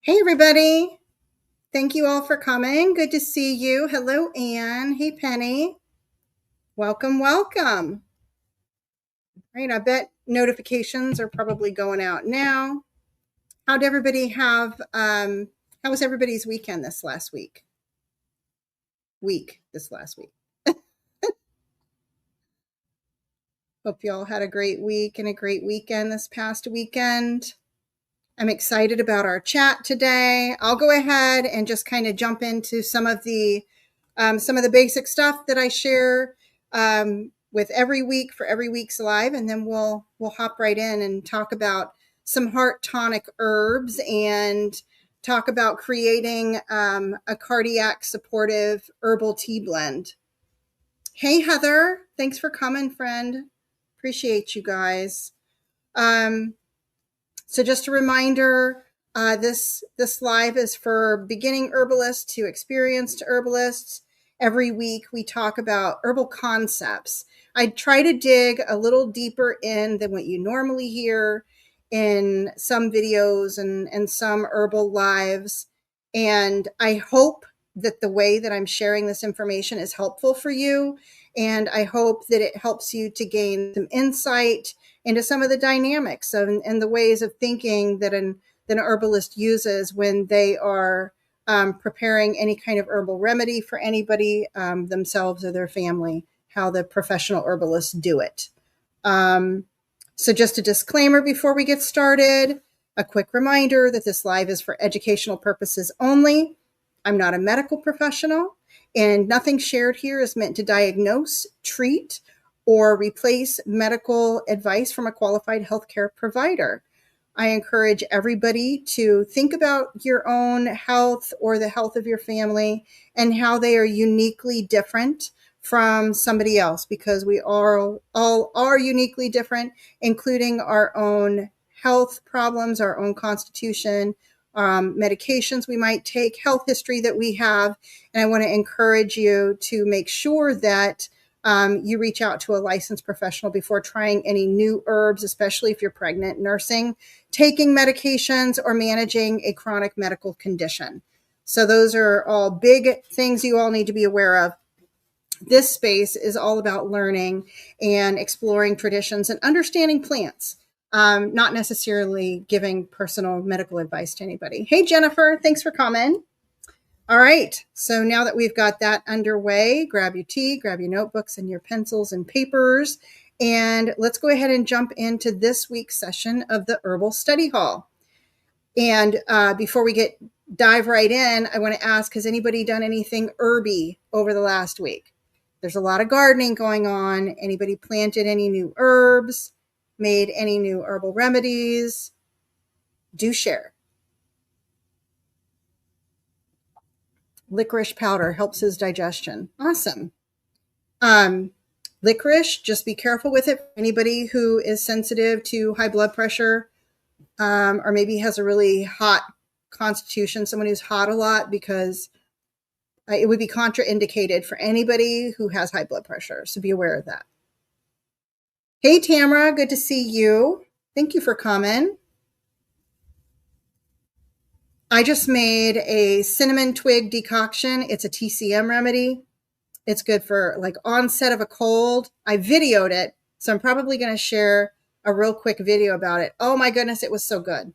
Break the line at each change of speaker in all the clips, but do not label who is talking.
Hey, everybody. Thank you all for coming. Good to see you. Hello, Anne. Hey, Penny. Welcome, welcome. Right, I bet notifications are probably going out now. How'd everybody how was everybody's weekend this last week? This last week. Hope you all had a great week and a great weekend this past weekend. I'm excited about our chat today. I'll go ahead and just kind of jump into some of the basic stuff that I share with every week for every week's live, and then we'll hop right in and talk about some heart tonic herbs and talk about creating a cardiac supportive herbal tea blend. Hey, Heather, thanks for coming, friend. Appreciate you guys. So just a reminder, this live is for beginning herbalists to experienced herbalists. Every week we talk about herbal concepts. I try to dig a little deeper in than what you normally hear in some videos and some herbal lives. And I hope that the way that I'm sharing this information is helpful for you. And I hope that it helps you to gain some insight into some of the dynamics and the ways of thinking that an herbalist uses when they are preparing any kind of herbal remedy for anybody, themselves or their family, how the professional herbalists do it. So just a disclaimer before we get started, a quick reminder that this live is for educational purposes only. I'm not a medical professional, and nothing shared here is meant to diagnose, treat, or replace medical advice from a qualified healthcare provider. I encourage everybody to think about your own health or the health of your family and how they are uniquely different from somebody else, because we all are uniquely different, including our own health problems, our own constitution, medications we might take, health history that we have. And I want to encourage you to make sure that you reach out to a licensed professional before trying any new herbs, especially if you're pregnant, nursing, taking medications, or managing a chronic medical condition. So those are all big things you all need to be aware of. This space is all about learning and exploring traditions and understanding plants, not necessarily giving personal medical advice to anybody. Hey, Jennifer, thanks for coming. All right, so now that we've got that underway, grab your tea, grab your notebooks and your pencils and papers, and let's go ahead and jump into this week's session of the Herbal Study Hall. And before we dive right in, I want to ask, has anybody done anything herby over the last week? There's a lot of gardening going on. Anybody planted any new herbs, made any new herbal remedies? Do share. Licorice powder helps his digestion. Awesome. Licorice, just be careful with it. Anybody who is sensitive to high blood pressure, or maybe has a really hot constitution, someone who's hot a lot, because it would be contraindicated for anybody who has high blood pressure. So be aware of that. Hey, Tamara, good to see you. Thank you for coming. I just made a cinnamon twig decoction. It's a TCM remedy. It's good for like onset of a cold. I videoed it, so I'm probably going to share a real quick video about it. Oh my goodness, it was so good.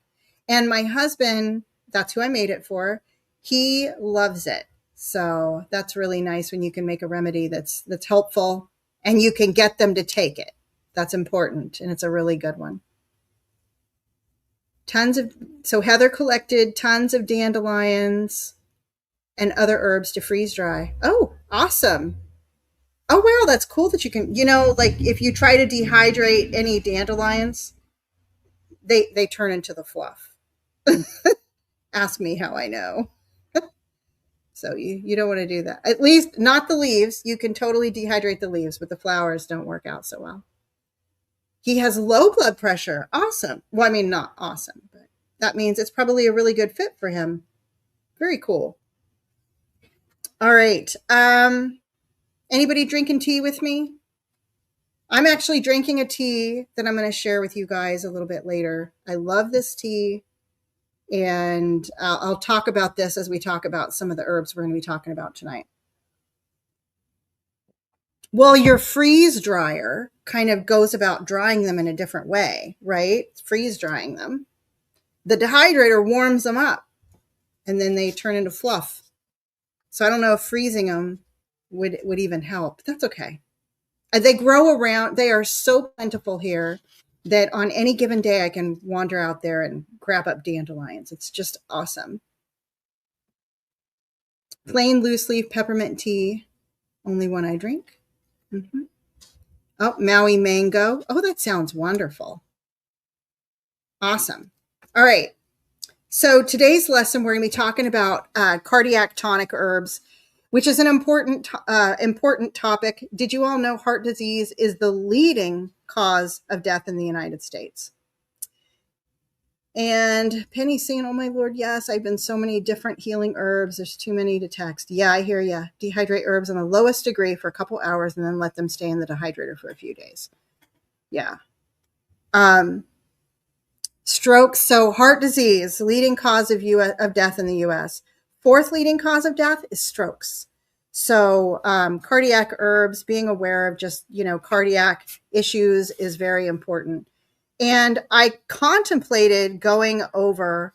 And my husband, that's who I made it for, he loves it. So that's really nice when you can make a remedy that's helpful and you can get them to take it. That's important, and it's a really good one. So Heather collected tons of dandelions and other herbs to freeze dry. Oh, awesome. Oh, wow, that's cool that you can, like if you try to dehydrate any dandelions, they turn into the fluff. Ask me how I know. So you don't want to do that. At least not the leaves. You can totally dehydrate the leaves, but the flowers don't work out so well. He has low blood pressure. Awesome. Well, I mean, not awesome, but that means it's probably a really good fit for him. Very cool. All right. Anybody drinking tea with me? I'm actually drinking a tea that I'm going to share with you guys a little bit later. I love this tea. And I'll talk about this as we talk about some of the herbs we're going to be talking about tonight. Well, your freeze dryer kind of goes about drying them in a different way, right? Freeze drying them. The dehydrator warms them up and then they turn into fluff. So I don't know if freezing them would even help. That's okay. They grow around. They are so plentiful here that on any given day I can wander out there and grab up dandelions. It's just awesome. Plain loose leaf peppermint tea, only one I drink. Mm-hmm. Oh, Maui mango. Oh, that sounds wonderful. Awesome. All right. So today's lesson, we're going to be talking about cardiac tonic herbs, which is an important topic. Did you all know heart disease is the leading cause of death in the United States? And Penny's saying, oh my Lord, yes, I've been so many different healing herbs. There's too many to text. Yeah, I hear you. Dehydrate herbs in the lowest degree for a couple hours and then let them stay in the dehydrator for a few days. Yeah. Stroke. So heart disease, leading cause of death in the U.S. Fourth leading cause of death is strokes. So cardiac herbs, being aware of just, cardiac issues is very important. And I contemplated going over,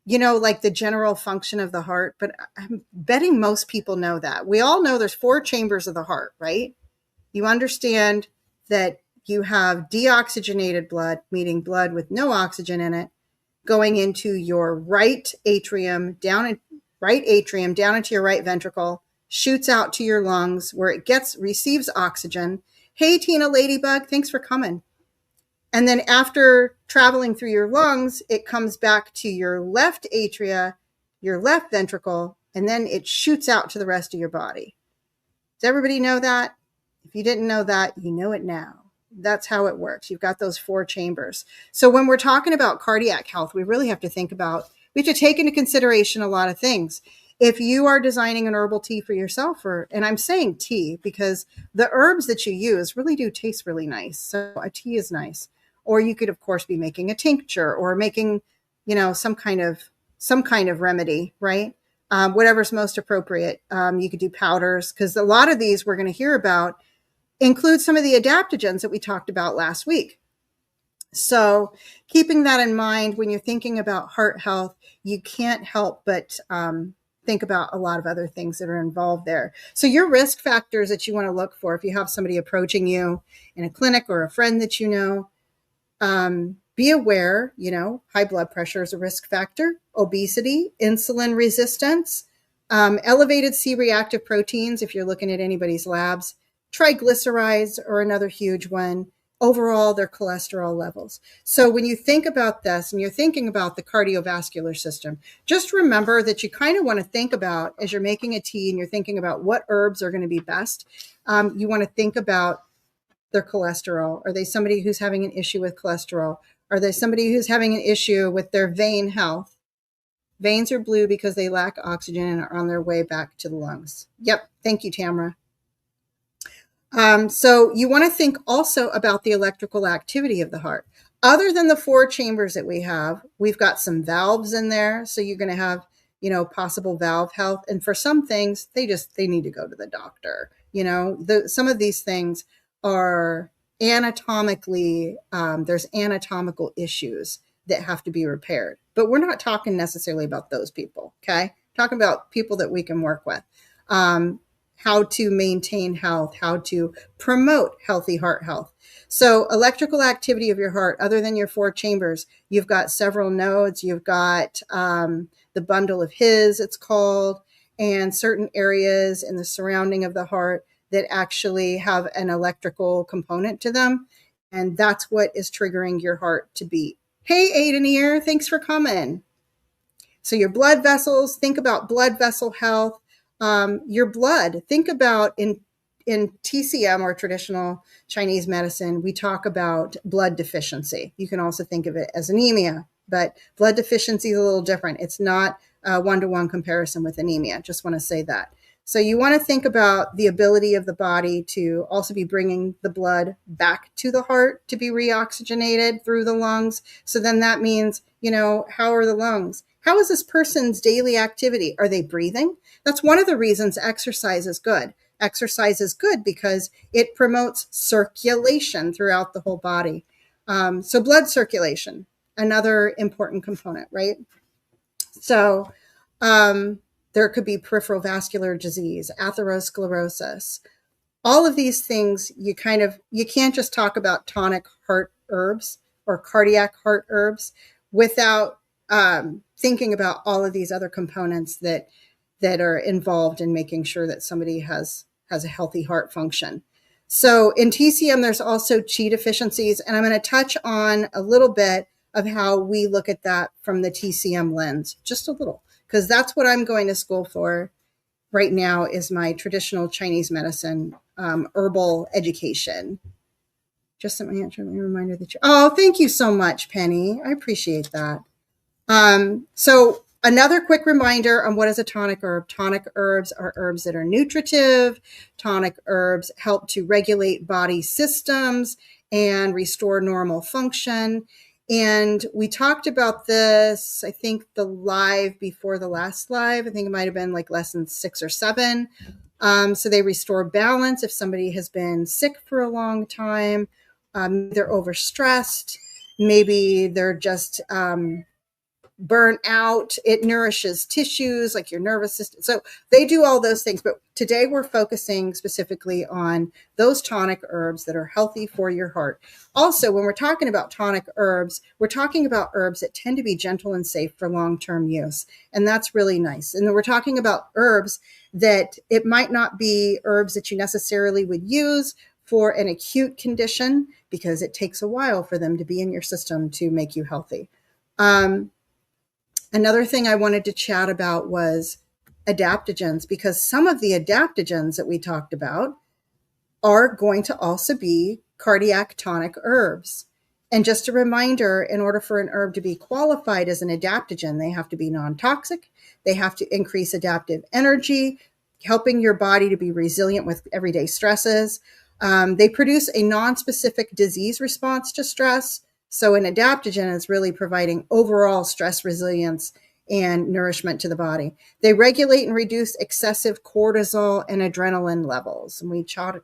like the general function of the heart, but I'm betting most people know that. We all know there's 4 chambers of the heart, right? You understand that you have deoxygenated blood, meaning blood with no oxygen in it, going into your right atrium, down into your right ventricle, shoots out to your lungs where it receives oxygen. Hey, Tina Ladybug, thanks for coming. And then after traveling through your lungs, it comes back to your left atria, your left ventricle, and then it shoots out to the rest of your body. Does everybody know that? If you didn't know that, you know it now. That's how it works. You've got those 4 chambers. So when we're talking about cardiac health, we really have to take into consideration a lot of things. If you are designing an herbal tea for yourself, and I'm saying tea because the herbs that you use really do taste really nice. So a tea is nice. Or you could, of course, be making a tincture or making, some kind of remedy, right? Whatever's most appropriate. You could do powders because a lot of these we're going to hear about include some of the adaptogens that we talked about last week. So keeping that in mind when you're thinking about heart health, you can't help but think about a lot of other things that are involved there. So your risk factors that you want to look for, if you have somebody approaching you in a clinic or a friend that you know, be aware, high blood pressure is a risk factor, obesity, insulin resistance, elevated C-reactive proteins, if you're looking at anybody's labs, triglycerides are another huge one, overall their cholesterol levels. So when you think about this and you're thinking about the cardiovascular system, just remember that you kind of want to think about, as you're making a tea and you're thinking about what herbs are going to be best, you want to think about their cholesterol. Are they somebody who's having an issue with cholesterol? Are they somebody who's having an issue with their vein health? Veins are blue because they lack oxygen and are on their way back to the lungs. Yep. Thank you, Tamara. So you want to think also about the electrical activity of the heart. Other than the 4 chambers that we have, we've got some valves in there. So you're going to have, possible valve health. And for some things, they need to go to the doctor. Some of these things are anatomically, there's anatomical issues that have to be repaired. But we're not talking necessarily about those people, okay? Talking about people that we can work with. How to maintain health, how to promote healthy heart health. So electrical activity of your heart, other than your 4 chambers, you've got several nodes. You've got the bundle of His, it's called, and certain areas in the surrounding of the heart that actually have an electrical component to them. And that's what is triggering your heart to beat. Hey, Aidenir, thanks for coming. So your blood vessels, think about blood vessel health. Your blood, think about in TCM or traditional Chinese medicine, we talk about blood deficiency. You can also think of it as anemia, but blood deficiency is a little different. It's not a one-to-one comparison with anemia. Just want to say that. So you want to think about the ability of the body to also be bringing the blood back to the heart to be reoxygenated through the lungs. So then that means, how are the lungs? How is this person's daily activity? Are they breathing? That's one of the reasons exercise is good. Exercise is good because it promotes circulation throughout the whole body. So blood circulation, another important component, right? So there could be peripheral vascular disease, atherosclerosis. All of these things, you can't just talk about tonic heart herbs or cardiac heart herbs without thinking about all of these other components that are involved in making sure that somebody has a healthy heart function. So in TCM, there's also chi deficiencies, and I'm going to touch on a little bit of how we look at that from the TCM lens, just a little, because that's what I'm going to school for right now is my traditional Chinese medicine herbal education. Just let me reminder that thank you so much, Penny. I appreciate that. So another quick reminder on what is a tonic herb. Tonic herbs are herbs that are nutritive. Tonic herbs help to regulate body systems and restore normal function. And we talked about this, I think the live before the last live, I think it might have been like lesson 6 or 7. So they restore balance if somebody has been sick for a long time, they're overstressed, maybe they're just burnt out. It nourishes tissues like your nervous system. So they do all those things. But today we're focusing specifically on those tonic herbs that are healthy for your heart. Also, when we're talking about tonic herbs, we're talking about herbs that tend to be gentle and safe for long-term use. And that's really nice. And then we're talking about herbs that it might not be herbs that you necessarily would use for an acute condition because it takes a while for them to be in your system to make you healthy. Another thing I wanted to chat about was adaptogens, because some of the adaptogens that we talked about are going to also be cardiac tonic herbs. And just a reminder, in order for an herb to be qualified as an adaptogen, they have to be non-toxic. They have to increase adaptive energy, helping your body to be resilient with everyday stresses. They produce a non-specific disease response to stress. So an adaptogen is really providing overall stress resilience and nourishment to the body. They regulate and reduce excessive cortisol and adrenaline levels. And we chatted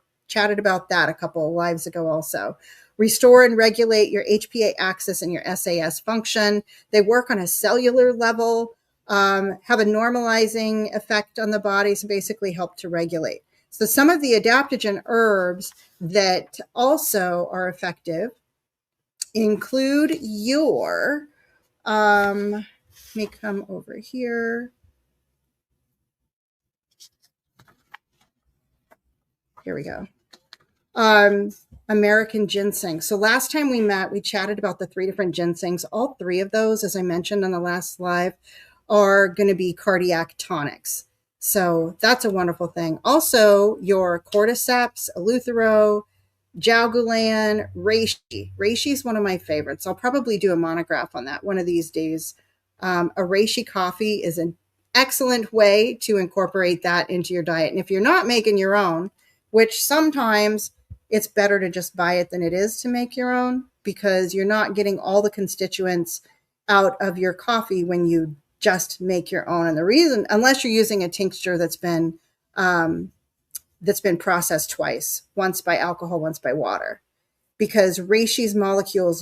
about that a couple of lives ago also. Restore and regulate your HPA axis and your SAS function. They work on a cellular level, have a normalizing effect on the body, so basically help to regulate. So some of the adaptogen herbs that also are effective include your, let me come over here. Here we go. American ginseng. So last time we met, we chatted about the 3 different ginsengs. All 3 of those, as I mentioned on the last live, are going to be cardiac tonics. So that's a wonderful thing. Also, your cordyceps, eleuthero, Jaugulan, reishi. Reishi is one of my favorites. I'll probably do a monograph on that one of these days. A reishi coffee is an excellent way to incorporate that into your diet. And if you're not making your own, which sometimes it's better to just buy it than it is to make your own, because you're not getting all the constituents out of your coffee when you just make your own. And the reason, unless you're using a tincture that's been processed twice, once by alcohol, once by water, because reishi's molecules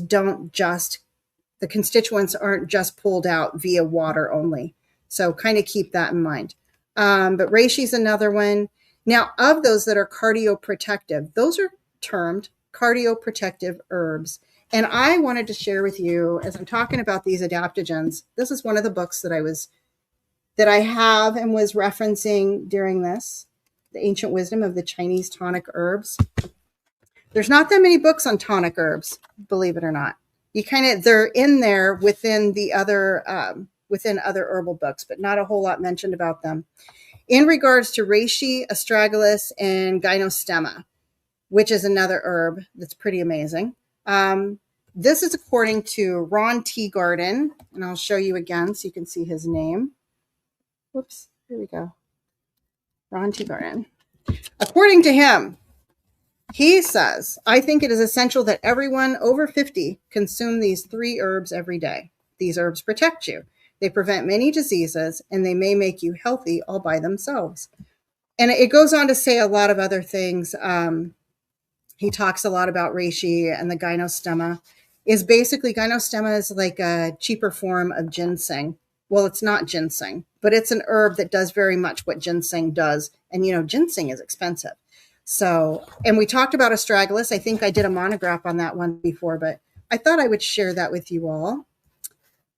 the constituents aren't just pulled out via water only. So kind of keep that in mind. But reishi's another one. Now, of those that are cardioprotective, those are termed cardioprotective herbs. And I wanted to share with you, as I'm talking about these adaptogens, this is one of the books that I have and was referencing during this, The Ancient Wisdom of the Chinese Tonic Herbs. There's not that many books on tonic herbs, believe it or not. They're in there within the other, within other herbal books, but not a whole lot mentioned about them. In regards to reishi, astragalus, and gynostemma, which is another herb that's pretty amazing. This is according to Ron Teagarden, and I'll show you again so you can see his name. Whoops, here we go. Ron T. Garden. According to him, he says, I think it is essential that everyone over 50 consume these 3 herbs every day. These herbs protect you. They prevent many diseases, and they may make you healthy all by themselves. And it goes on to say a lot of other things. He talks a lot about reishi and the gynostemma. Gynostemma is like a cheaper form of ginseng. Well, it's not ginseng, but it's an herb that does very much what ginseng does. And, ginseng is expensive. So, and we talked about astragalus. I think I did a monograph on that one before, but I thought I would share that with you all.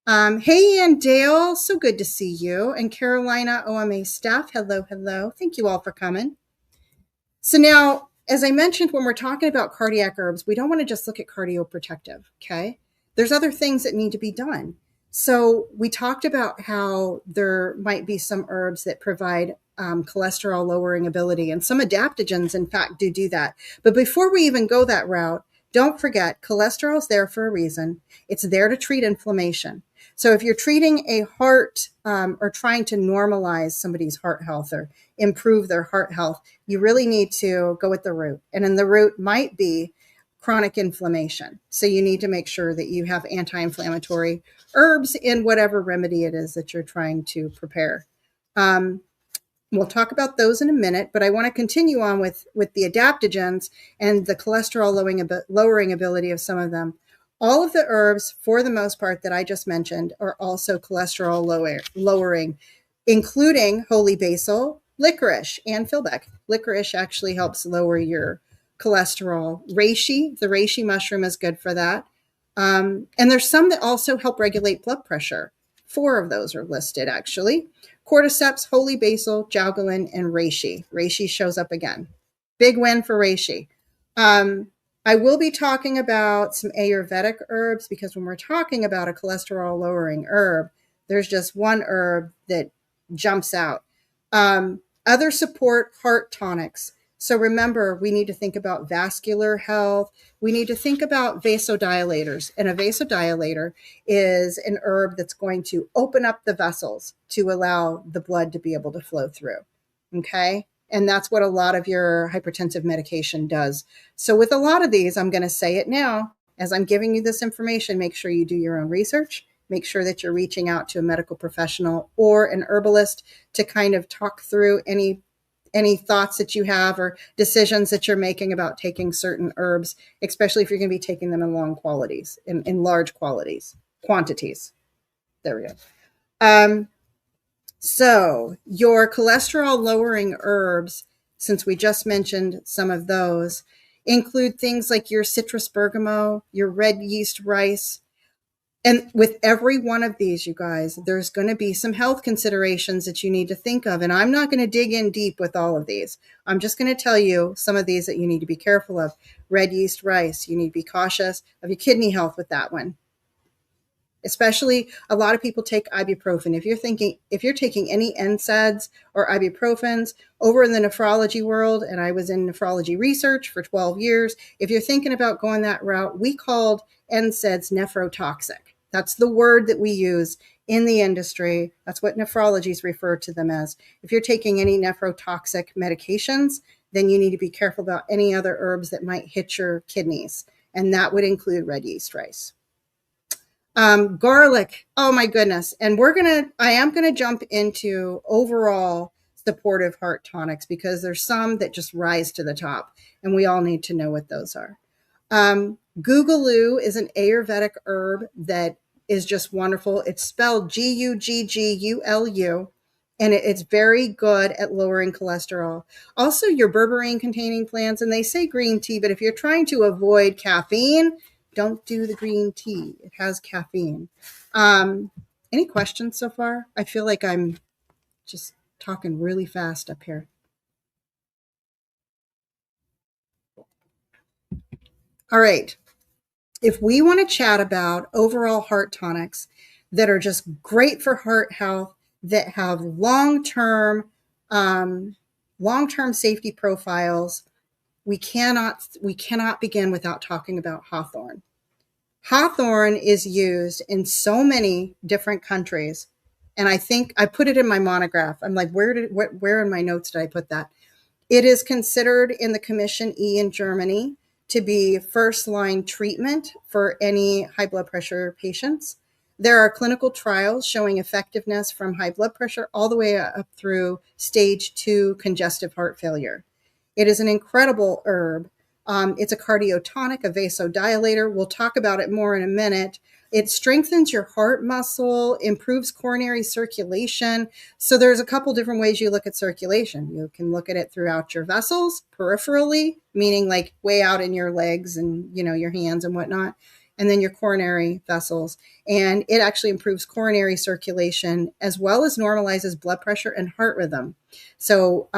Hey, Ann Dale, so good to see you. And Carolina OMA staff, hello, hello. Thank you all for coming. So now, as I mentioned, when we're talking about cardiac herbs, we don't want to just look at cardioprotective, okay? There's other things that need to be done. So we talked about how there might be some herbs that provide cholesterol lowering ability, and some adaptogens, in fact, do that. But before we even go that route, don't forget, cholesterol is there for a reason. It's there to treat inflammation. So if you're treating a heart or trying to normalize somebody's heart health or improve their heart health, you really need to go with the root. And in the root might be chronic inflammation. So you need to make sure that you have anti-inflammatory herbs in whatever remedy it is that you're trying to prepare. We'll talk about those in a minute, but I want to continue on with the adaptogens and the cholesterol lowering ability of some of them. All of the herbs, for the most part, that I just mentioned are also cholesterol lowering, including holy basil, licorice, and filbeck. Licorice actually helps lower your cholesterol. Reishi, the reishi mushroom is good for that. And there's some that also help regulate blood pressure. 4 of those are listed, actually. Cordyceps, holy basil, jaugalin, and reishi. Reishi shows up again. Big win for reishi. I will be talking about some Ayurvedic herbs, because when we're talking about a cholesterol lowering herb, there's just one herb that jumps out. Other support heart tonics. So remember, we need to think about vascular health. We need to think about vasodilators. And a vasodilator is an herb that's going to open up the vessels to allow the blood to be able to flow through. Okay? And that's what a lot of your hypertensive medication does. So with a lot of these, I'm going to say it now, as I'm giving you this information, make sure you do your own research. Make sure that you're reaching out to a medical professional or an herbalist to kind of talk through any thoughts that you have or decisions that you're making about taking certain herbs, especially if you're going to be taking them in in large quantities. There we go. So your cholesterol lowering herbs, since we just mentioned some of those, include things like your citrus bergamot, your red yeast rice. And with every one of these, you guys, there's going to be some health considerations that you need to think of. And I'm not going to dig in deep with all of these. I'm just going to tell you some of these that you need to be careful of. Red yeast rice, you need to be cautious of your kidney health with that one. Especially, a lot of people take ibuprofen. If you're taking any NSAIDs or ibuprofens over in the nephrology world, and I was in nephrology research for 12 years, if you're thinking about going that route, we called NSAIDs nephrotoxic. That's the word that we use in the industry. That's what nephrologists refer to them as. If you're taking any nephrotoxic medications, then you need to be careful about any other herbs that might hit your kidneys. And that would include red yeast rice. Garlic. Oh my goodness. And I am going to jump into overall supportive heart tonics, because there's some that just rise to the top and we all need to know what those are. Guggulu is an Ayurvedic herb that is just wonderful. It's spelled Guggulu, and it's very good at lowering cholesterol. Also, your berberine containing plants, and they say green tea, but if you're trying to avoid caffeine, don't do the green tea. It has caffeine. Any questions so far? I feel like I'm just talking really fast up here. All right. If we want to chat about overall heart tonics that are just great for heart health, that have long-term safety profiles, we cannot begin without talking about hawthorn. Hawthorn is used in so many different countries And I think I put it in my monograph. I'm like, where in my notes did I put that? It is considered in the Commission E in Germany to be first-line treatment for any high blood pressure patients. There are clinical trials showing effectiveness from high blood pressure all the way up through stage 2 congestive heart failure. It is an incredible herb. It's a cardiotonic, a vasodilator. We'll talk about it more in a minute. It strengthens your heart muscle, improves coronary circulation. So there's a couple different ways you look at circulation. You can look at it throughout your vessels, peripherally, meaning like way out in your legs and, you know, your hands and whatnot, and then your coronary vessels. And it actually improves coronary circulation as well as normalizes blood pressure and heart rhythm. So,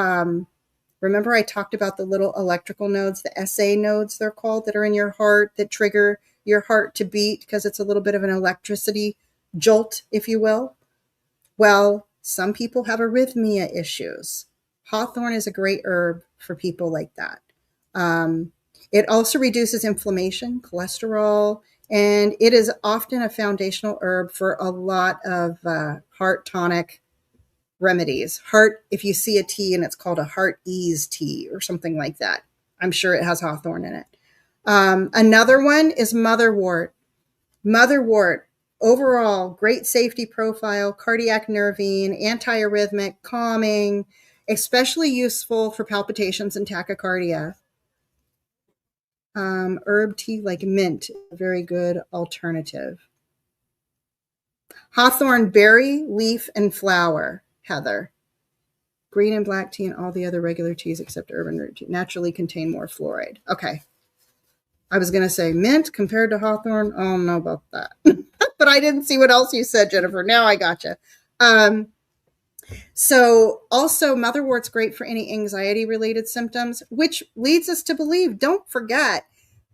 remember I talked about the little electrical nodes, the SA nodes they're called, that are in your heart that trigger your heart to beat because it's a little bit of an electricity jolt, if you will. Well, some people have arrhythmia issues. Hawthorn is a great herb for people like that. It also reduces inflammation, cholesterol, and it is often a foundational herb for a lot of heart tonic remedies. Heart, if you see a tea and it's called a heart ease tea or something like that, I'm sure it has hawthorn in it. Another one is motherwort. Motherwort, overall, great safety profile, cardiac nervine, antiarrhythmic, calming, especially useful for palpitations and tachycardia. Herb tea like mint, a very good alternative. Hawthorn berry, leaf, and flower, heather. Green and black tea and all the other regular teas except urban root tea naturally contain more fluoride. Okay. I was going to say mint compared to hawthorn. I don't know about that. But I didn't see what else you said, Jennifer. Now I gotcha. So also motherwort's great for any anxiety-related symptoms, which leads us to believe, don't forget,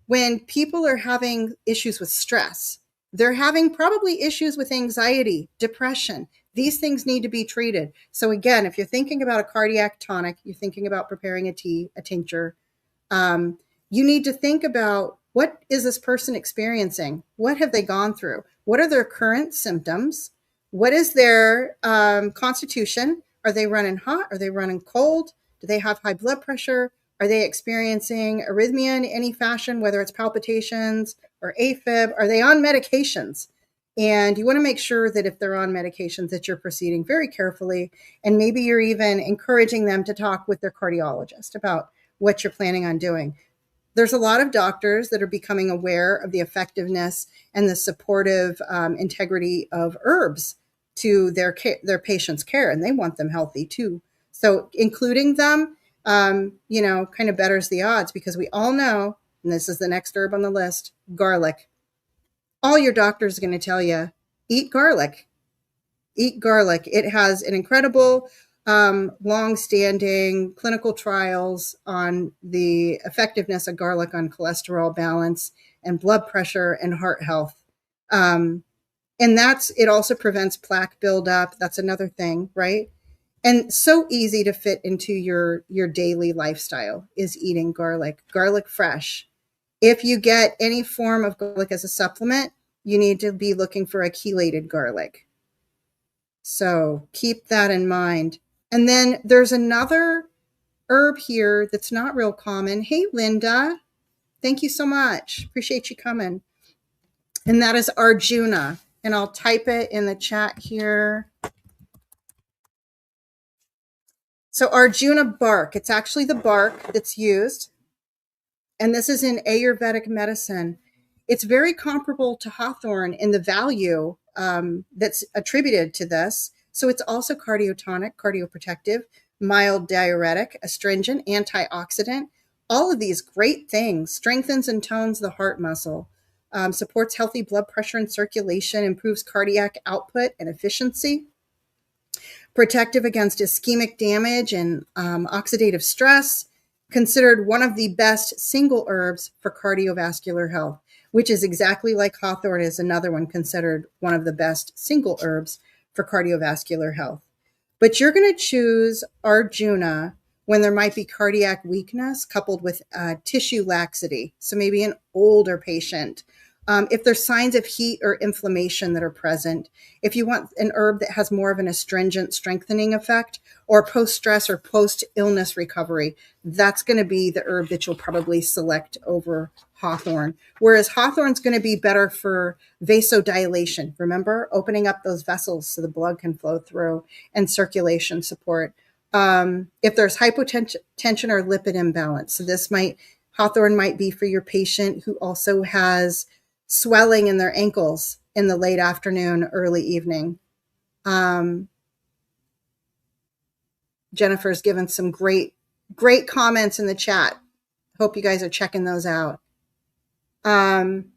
when people are having issues with stress, they're having probably issues with anxiety, depression. These things need to be treated. So again, if you're thinking about a cardiac tonic, you're thinking about preparing a tea, a tincture, you need to think about, what is this person experiencing? What have they gone through? What are their current symptoms? What is their constitution? Are they running hot? Are they running cold? Do they have high blood pressure? Are they experiencing arrhythmia in any fashion, whether it's palpitations or AFib? Are they on medications? And you want to make sure that if they're on medications that you're proceeding very carefully, and maybe you're even encouraging them to talk with their cardiologist about what you're planning on doing. There's a lot of doctors that are becoming aware of the effectiveness and the supportive integrity of herbs to their patients' care, and they want them healthy too. So including them, kind of betters the odds, because we all know, and this is the next herb on the list, garlic. All your doctors are going to tell you, eat garlic. Eat garlic. It has an incredible long-standing clinical trials on the effectiveness of garlic on cholesterol balance and blood pressure and heart health. And it also prevents plaque buildup. That's another thing, right? And so easy to fit into your daily lifestyle is eating garlic fresh. If you get any form of garlic as a supplement, you need to be looking for a chelated garlic. So keep that in mind. And then there's another herb here that's not real common. Hey, Linda, thank you so much. Appreciate you coming. And that is Arjuna. And I'll type it in the chat here. So Arjuna bark, it's actually the bark that's used. And this is in Ayurvedic medicine. It's very comparable to hawthorn in the value that's attributed to this. So it's also cardiotonic, cardioprotective, mild diuretic, astringent, antioxidant. All of these great things. Strengthens and tones the heart muscle, supports healthy blood pressure and circulation, improves cardiac output and efficiency, protective against ischemic damage and oxidative stress, considered one of the best single herbs for cardiovascular health, which is exactly like hawthorn is another one considered one of the best single herbs for cardiovascular health. But you're going to choose Arjuna when there might be cardiac weakness coupled with tissue laxity. So maybe an older patient, If there's signs of heat or inflammation that are present, if you want an herb that has more of an astringent strengthening effect or post-stress or post-illness recovery, that's going to be the herb that you'll probably select over hawthorn. Whereas hawthorn's going to be better for vasodilation. Remember, opening up those vessels so the blood can flow through and circulation support. If there's hypotension or lipid imbalance, so hawthorn might be for your patient who also has swelling in their ankles in the late afternoon, early evening. Jennifer's given some great comments in the chat. Hope you guys are checking those out. And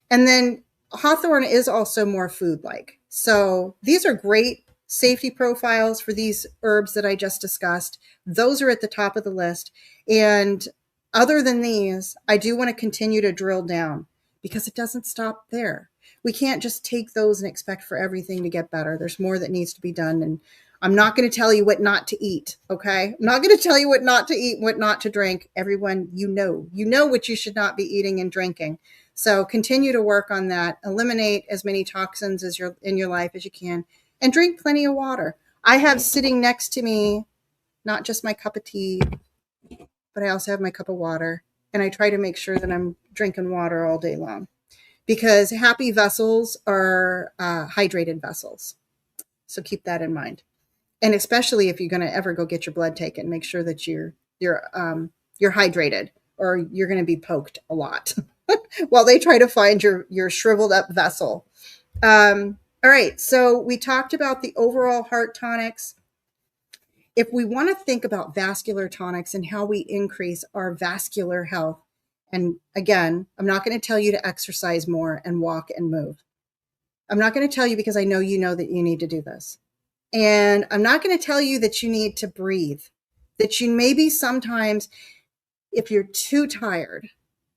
then hawthorn is also more food-like. So these are great safety profiles for these herbs that I just discussed. Those are at the top of the list. And other than these, I do want to continue to drill down because it doesn't stop there. We can't just take those and expect for everything to get better. There's more that needs to be done. And I'm not going to tell you what not to eat, okay? I'm not going to tell you what not to eat, what not to drink. Everyone, you know what you should not be eating and drinking. So continue to work on that. Eliminate as many toxins as in your life as you can, and drink plenty of water. I have sitting next to me, not just my cup of tea, but I also have my cup of water. And I try to make sure that I'm drinking water all day long because happy vessels are hydrated vessels. So keep that in mind. And especially if you're going to ever go get your blood taken, make sure that you're hydrated, or you're going to be poked a lot while they try to find your shriveled up vessel. All right. So we talked about the overall heart tonics. If we want to think about vascular tonics and how we increase our vascular health, and again, I'm not going to tell you to exercise more and walk and move. I'm not going to tell you because I know that you need to do this. And I'm not going to tell you that you need to breathe, that you maybe sometimes, if you're too tired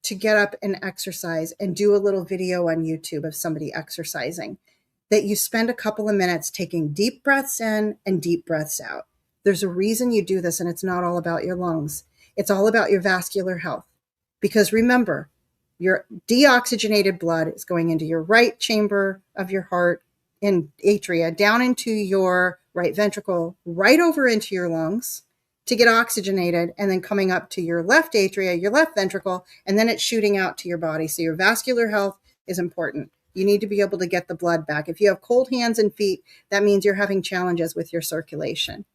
to get up and exercise and do a little video on YouTube of somebody exercising, that you spend a couple of minutes taking deep breaths in and deep breaths out. There's a reason you do this, and it's not all about your lungs. It's all about your vascular health. Because remember, your deoxygenated blood is going into your right chamber of your heart in atria, down into your right ventricle, right over into your lungs to get oxygenated, and then coming up to your left atria, your left ventricle, and then it's shooting out to your body. So your vascular health is important. You need to be able to get the blood back. If you have cold hands and feet, that means you're having challenges with your circulation.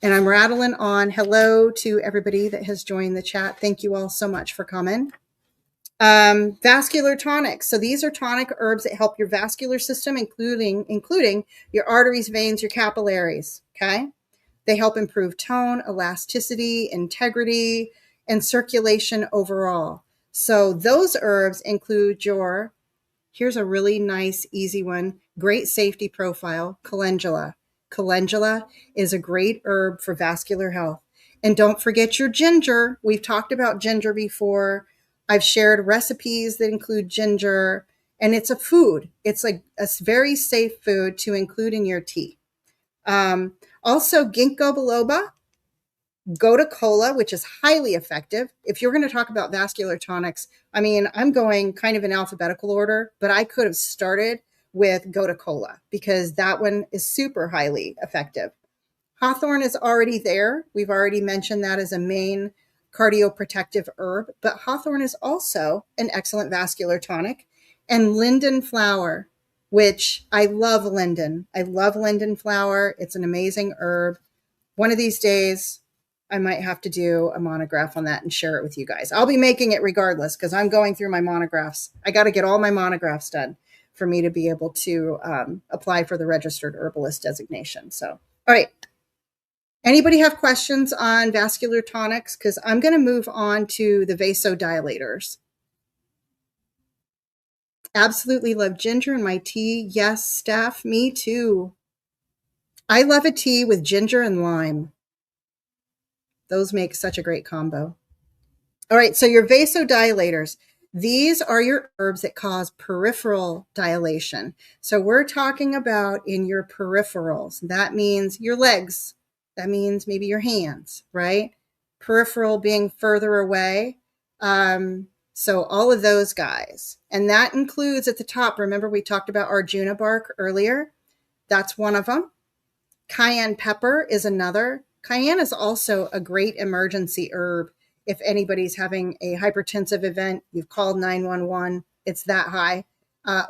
And I'm rattling on. Hello to everybody that has joined the chat. Thank you all so much for coming. Vascular tonics. So these are tonic herbs that help your vascular system, including your arteries, veins, your capillaries. Okay. They help improve tone, elasticity, integrity, and circulation overall. So those herbs include here's a really nice, easy one, great safety profile, calendula. Calendula is a great herb for vascular health. And don't forget your ginger. We've talked about ginger before. I've shared recipes that include ginger, and it's a food. It's like a very safe food to include in your tea. Also, ginkgo biloba, gotu kola, which is highly effective. If you're going to talk about vascular tonics, I mean, I'm going kind of in alphabetical order, but I could have started with gotu kola because that one is super highly effective. Hawthorn is already there. We've already mentioned that as a main cardioprotective herb, but hawthorn is also an excellent vascular tonic. And linden flower, which I love linden. I love linden flower. It's an amazing herb. One of these days, I might have to do a monograph on that and share it with you guys. I'll be making it regardless because I'm going through my monographs. I got to get all my monographs done for me to be able to apply for the registered herbalist designation. So, all right. Anybody have questions on vascular tonics? Because I'm going to move on to the vasodilators. Absolutely love ginger in my tea. Yes, Steph, me too. I love a tea with ginger and lime. Those make such a great combo. All right, so your vasodilators. These are your herbs that cause peripheral dilation. So we're talking about in your peripherals. That means your legs. That means maybe your hands, right? Peripheral being further away. So all of those guys. And that includes at the top, remember we talked about Arjuna bark earlier? That's one of them. Cayenne pepper is another. Cayenne is also a great emergency herb. If anybody's having a hypertensive event, you've called 911, it's that high,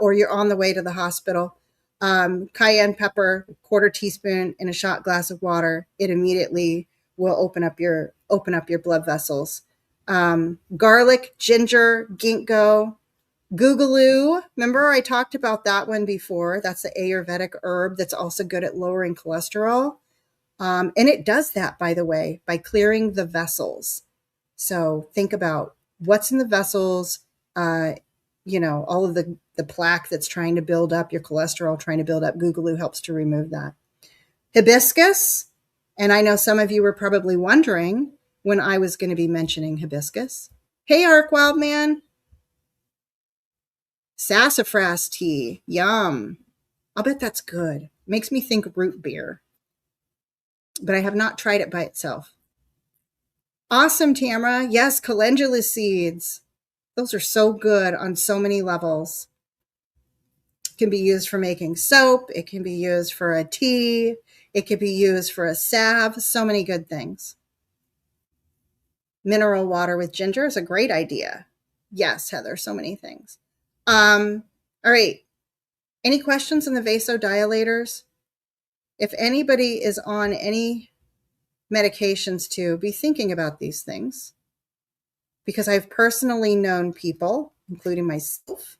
or you're on the way to the hospital. Cayenne pepper, quarter teaspoon in a shot glass of water, it immediately will open up your blood vessels. Garlic, ginger, ginkgo, googaloo. Remember I talked about that one before. That's the Ayurvedic herb that's also good at lowering cholesterol. And it does that, by the way, by clearing the vessels. So think about what's in the vessels, all of the plaque that's trying to build up, your cholesterol trying to build up. Googaloo helps to remove that. Hibiscus. And I know some of you were probably wondering when I was going to be mentioning hibiscus. Hey, Arc Wildman. Sassafras tea. Yum. I'll bet that's good. Makes me think root beer. But I have not tried it by itself. Awesome, Tamara. Yes, calendula seeds. Those are so good on so many levels. It can be used for making soap. It can be used for a tea. It can be used for a salve. So many good things. Mineral water with ginger is a great idea. Yes, Heather, so many things. All right. Any questions on the vasodilators? If anybody is on any medications to be thinking about these things, because I've personally known people, including myself,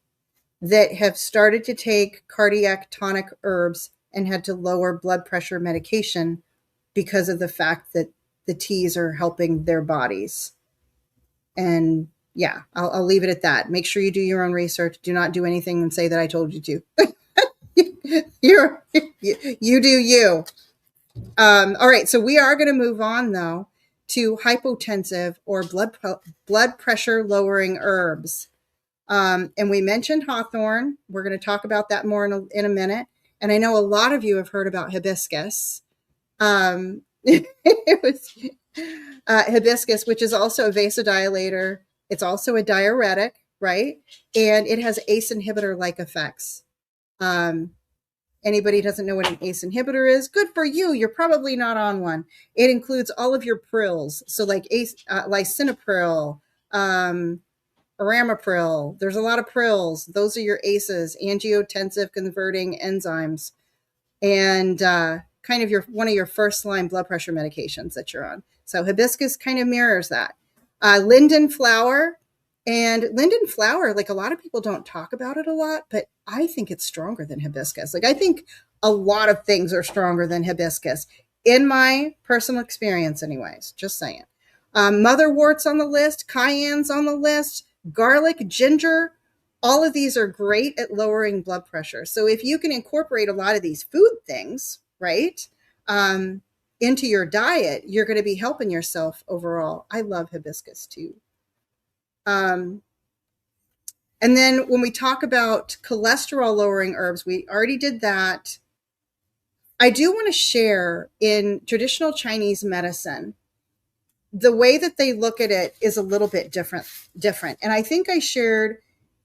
that have started to take cardiac tonic herbs and had to lower blood pressure medication because of the fact that the teas are helping their bodies. And yeah, I'll leave it at that. Make sure you do your own research. Do not do anything and say that I told you to. You do you. All right, so we are going to move on, though, to hypotensive or blood pressure lowering herbs. And we mentioned hawthorn. We're going to talk about that more in a minute. And I know a lot of you have heard about hibiscus. It was hibiscus, which is also a vasodilator. It's also a diuretic, right? And it has ACE inhibitor-like effects. Anybody doesn't know what an ACE inhibitor is? Good for you. You're probably not on one. It includes all of your prils. So like lisinopril, aramipril. There's a lot of prils. Those are your ACEs, angiotensive converting enzymes, and kind of one of your first line blood pressure medications that you're on. So hibiscus kind of mirrors that. Linden flower. And linden flower, like a lot of people don't talk about it a lot, but I think it's stronger than hibiscus. Like I think a lot of things are stronger than hibiscus in my personal experience anyways, just saying. Motherwort's on the list, cayenne's on the list, garlic, ginger, all of these are great at lowering blood pressure. So if you can incorporate a lot of these food things, right, into your diet, you're going to be helping yourself overall. I love hibiscus too. And then when we talk about cholesterol lowering herbs, we already did that. I do want to share in traditional Chinese medicine, the way that they look at it is a little bit different. And I think I shared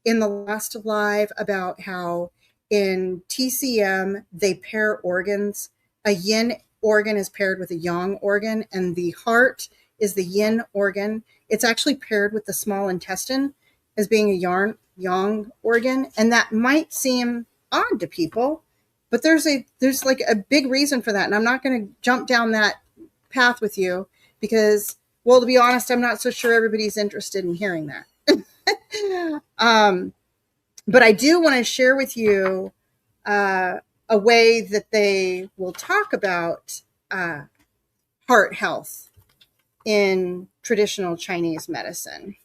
in the last live about how in TCM, they pair organs. A yin organ is paired with a yang organ, and the heart is the yin organ. It's actually paired with the small intestine as being a yang organ. And that might seem odd to people, but there's like a big reason for that. And I'm not going to jump down that path with you because, well, to be honest, I'm not so sure everybody's interested in hearing that. But I do want to share with you a way that they will talk about heart health in traditional Chinese medicine.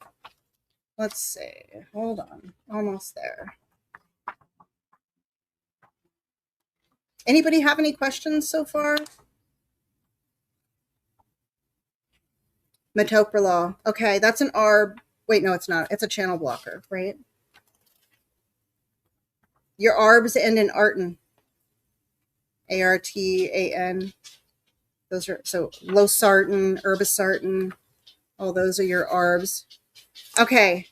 Let's see. Hold on. Almost there. Anybody have any questions so far? Metoprolol. Okay, that's an ARB. Wait, no, it's not. It's a channel blocker, right? Your ARBs end in artan. ARTAN. Those are, so losartan, irbesartan, all those are your ARBs. Okay.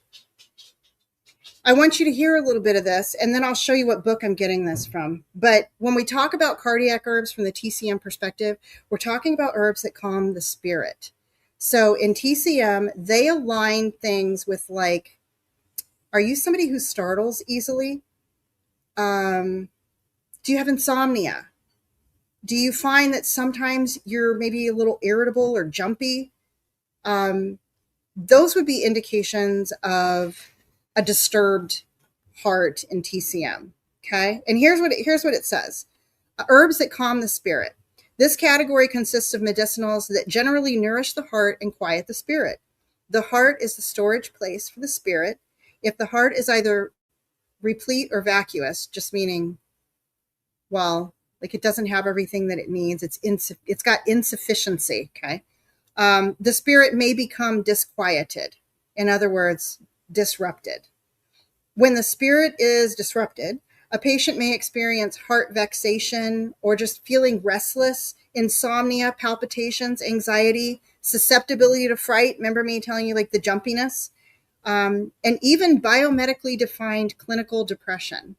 I want you to hear a little bit of this, and then I'll show you what book I'm getting this from. But when we talk about cardiac herbs from the TCM perspective, we're talking about herbs that calm the spirit. So in TCM, they align things with, like, are you somebody who startles easily? Do you have insomnia? Do you find that sometimes you're maybe a little irritable or jumpy? Those would be indications of a disturbed heart in TCM. Okay. And here's what it says. Herbs that calm the spirit. This category consists of medicinals that generally nourish the heart and quiet the spirit. The heart is the storage place for the spirit. If the heart is either replete or vacuous, just meaning, well, like it doesn't have everything that it needs, it's got insufficiency. Okay. The spirit may become disquieted. In other words, disrupted. When the spirit is disrupted, a patient may experience heart vexation or just feeling restless, insomnia, palpitations, anxiety, susceptibility to fright. Remember me telling you, like, the jumpiness, and even biomedically defined clinical depression.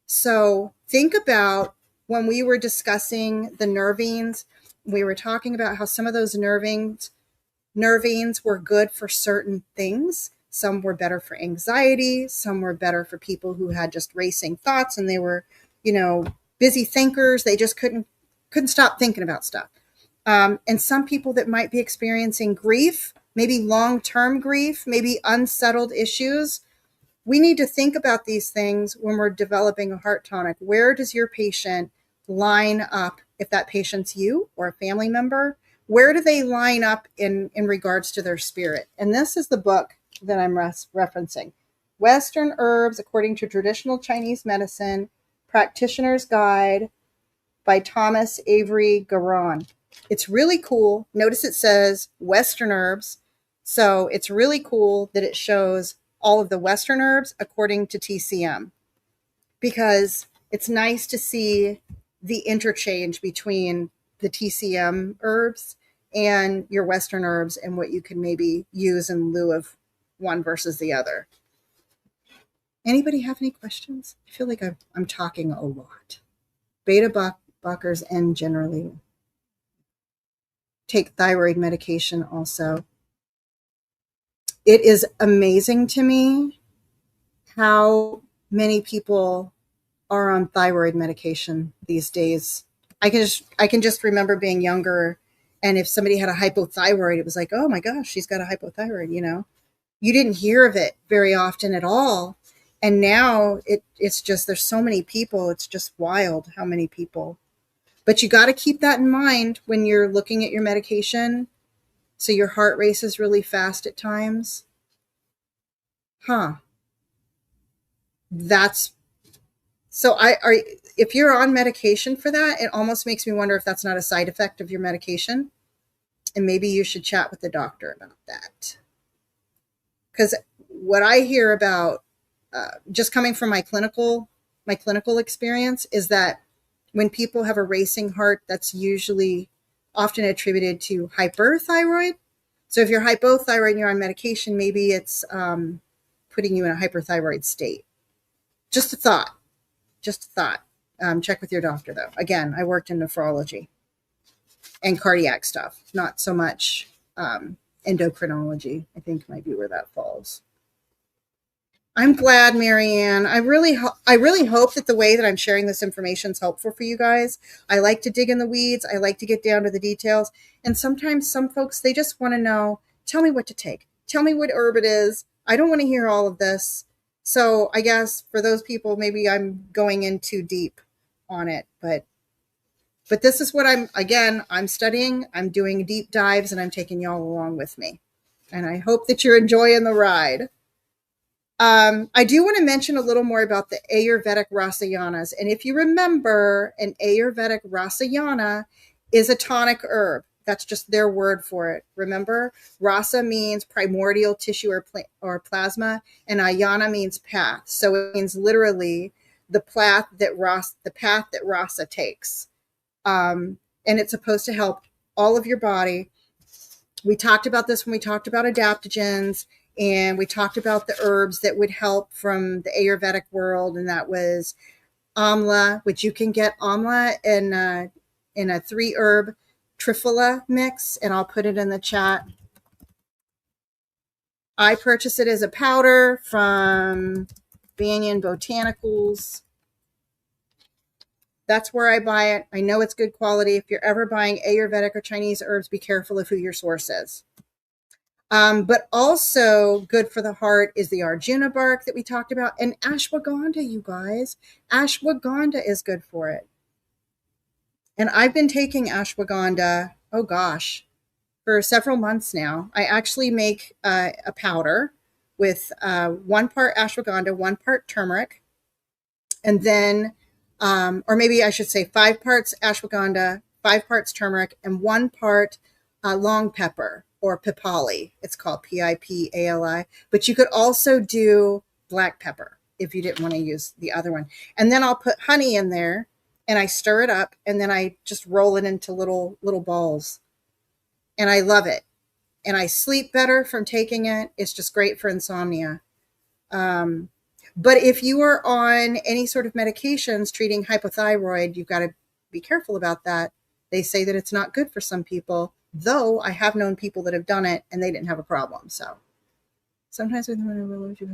So think about when we were discussing the nervines, we were talking about how some of those nervines were good for certain things. Some were better for anxiety. Some were better for people who had just racing thoughts and they were, busy thinkers. They just couldn't stop thinking about stuff. And some people that might be experiencing grief, maybe long-term grief, maybe unsettled issues. We need to think about these things when we're developing a heart tonic. Where does your patient line up? If that patient's you or a family member, where do they line up in regards to their spirit? And this is the book that I'm referencing. Western Herbs According to Traditional Chinese Medicine, Practitioner's Guide by Thomas Avery Garon. It's really cool. Notice it says Western Herbs. So it's really cool that it shows all of the Western herbs according to TCM, because it's nice to see the interchange between the TCM herbs and your Western herbs and what you can maybe use in lieu of one versus the other. Anybody have any questions? I feel like I'm talking a lot. Beta blockers and generally take thyroid medication also. It is amazing to me how many people are on thyroid medication these days. I can just remember being younger, and if somebody had a hypothyroid, it was like, oh my gosh, she's got a hypothyroid, You didn't hear of it very often at all. And now it's just, there's so many people, it's just wild how many people. But you got to keep that in mind when you're looking at your medication. So your heart races really fast at times. If you're on medication for that, it almost makes me wonder if that's not a side effect of your medication. And maybe you should chat with the doctor about that. Because what I hear about, just coming from my clinical experience, is that when people have a racing heart, that's usually often attributed to hyperthyroid. So if you're hypothyroid and you're on medication, maybe it's putting you in a hyperthyroid state. Just a thought. Check with your doctor, though. Again, I worked in nephrology and cardiac stuff, not so much endocrinology. I think might be where that falls. I'm glad, Marianne. I really hope that the way that I'm sharing this information is helpful for you guys. I like to dig in the weeds. I like to get down to the details. And sometimes some folks, they just want to know, tell me what to take. Tell me what herb it is. I don't want to hear all of this. So I guess for those people, maybe I'm going in too deep on it. But this is what I'm studying. I'm doing deep dives, and I'm taking y'all along with me. And I hope that you're enjoying the ride. I do want to mention a little more about the Ayurvedic Rasayanas. And if you remember, an Ayurvedic Rasayana is a tonic herb. That's just their word for it. Remember, Rasa means primordial tissue or plasma, and Ayana means path. So it means literally the path that Rasa takes. And it's supposed to help all of your body. We talked about this when we talked about adaptogens. And we talked about the herbs that would help from the Ayurvedic world, and that was amla, which you can get amla in a 3-herb triphala mix, and I'll put it in the chat. I purchase it as a powder from Banyan Botanicals. That's where I buy it. I know it's good quality. If you're ever buying Ayurvedic or Chinese herbs, be careful of who your source is. But also good for the heart is the Arjuna bark that we talked about, and ashwagandha, you guys. Ashwagandha is good for it. And I've been taking ashwagandha, oh gosh, for several months now. I actually make a powder with 1 part ashwagandha, 1 part turmeric, and then, or maybe I should say 5 parts ashwagandha, 5 parts turmeric, and 1 part long pepper or pipali. It's called Pipali, but you could also do black pepper if you didn't want to use the other one. And then I'll put honey in there, and I stir it up, and then I just roll it into little balls. And I love it. And I sleep better from taking it. It's just great for insomnia. But if you are on any sort of medications treating hypothyroid, you've got to be careful about that. They say that it's not good for some people, though I have known people that have done it and they didn't have a problem. So sometimes when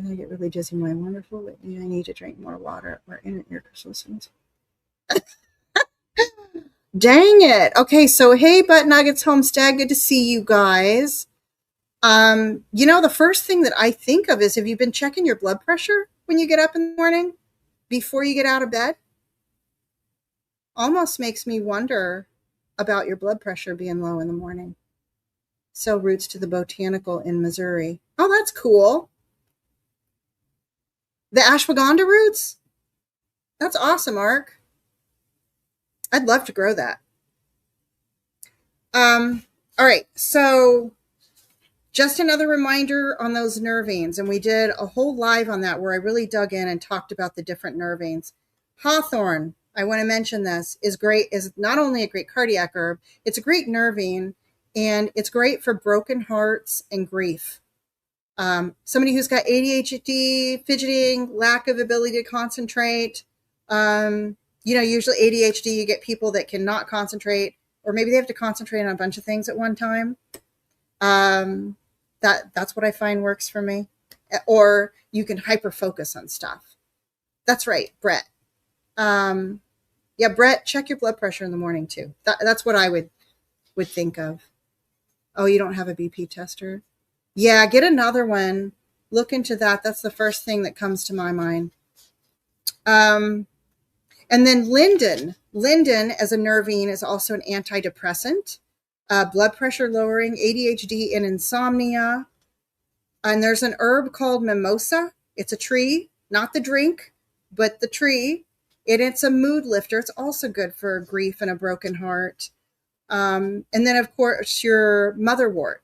I get really dizzy, my wonderful Whitney, I need to drink more water or in your listens. Dang it. Okay, so hey, Butt Nuggets Homestead, good to see you guys. The first thing that I think of is, have you been checking your blood pressure when you get up in the morning before you get out of bed? Almost makes me wonder about your blood pressure being low in the morning. Sell roots to the botanical in Missouri. Oh, that's cool. The ashwagandha roots? That's awesome, Ark. I'd love to grow that. All right, so just another reminder on those nervines, and we did a whole live on that where I really dug in and talked about the different nervines. Hawthorn, I want to mention this, is not only a great cardiac herb, it's a great nervine, and it's great for broken hearts and grief. Somebody who's got ADHD, fidgeting, lack of ability to concentrate, usually ADHD, you get people that cannot concentrate, or maybe they have to concentrate on a bunch of things at one time. That's what I find works for me. Or you can hyper focus on stuff. That's right, Brett. Brett, check your blood pressure in the morning too. That's what I would think of. Oh, you don't have a BP tester? Yeah, get another one. Look into that. That's the first thing that comes to my mind. And then linden. Linden as a nervine is also an antidepressant, blood pressure lowering, ADHD, and insomnia. And there's an herb called mimosa. It's a tree, not the drink, but the tree. And it's a mood lifter. It's also good for grief and a broken heart. And then, of course, your motherwort,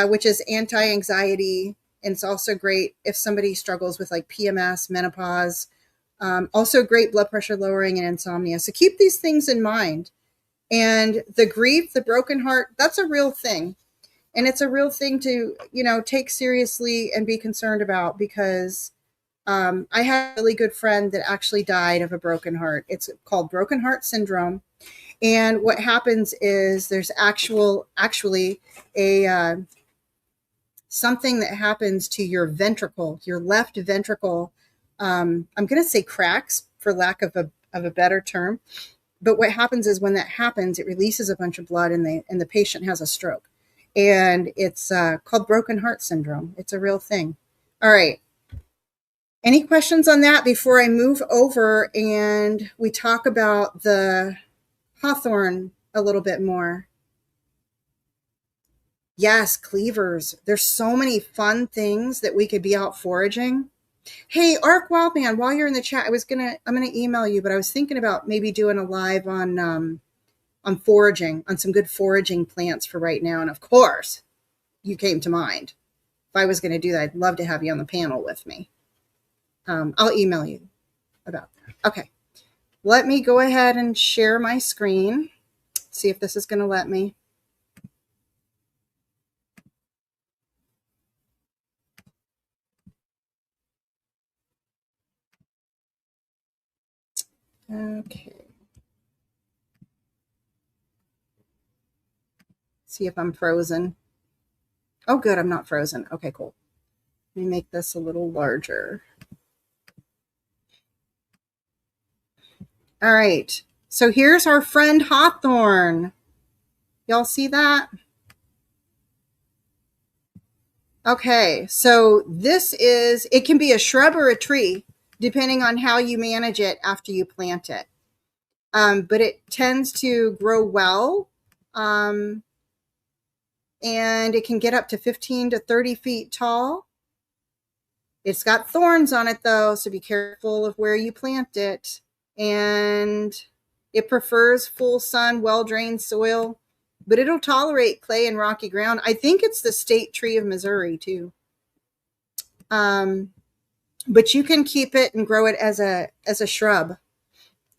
which is anti-anxiety. And it's also great if somebody struggles with like PMS, menopause. Also great blood pressure lowering and insomnia. So keep these things in mind. And the grief, the broken heart, that's a real thing. And it's a real thing to, take seriously and be concerned about, because I had a really good friend that actually died of a broken heart. It's called broken heart syndrome. And what happens is there's actually a something that happens to your ventricle, your left ventricle. I'm going to say cracks for lack of a better term. But what happens is when that happens, it releases a bunch of blood and the patient has a stroke. And it's called broken heart syndrome. It's a real thing. All right. Any questions on that before I move over and we talk about the hawthorn a little bit more? Yes, cleavers. There's so many fun things that we could be out foraging. Hey, Ark Wildman, while you're in the chat, I'm gonna email you, but I was thinking about maybe doing a live on foraging, on some good foraging plants for right now. And of course, you came to mind. If I was going to do that, I'd love to have you on the panel with me. I'll email you about that. Okay, let me go ahead and share my screen. See if this is going to let me. Okay. See if I'm frozen. Oh, good. I'm not frozen. Okay, cool. Let me make this a little larger. All right. So here's our friend hawthorn. Y'all see that? Okay. So this is, it can be a shrub or a tree, depending on how you manage it after you plant it. But it tends to grow well. And it can get up to 15 to 30 feet tall. It's got thorns on it though, so be careful of where you plant it. And it prefers full sun, well-drained soil, but it'll tolerate clay and rocky ground. I think it's the state tree of Missouri too. But you can keep it and grow it as a shrub.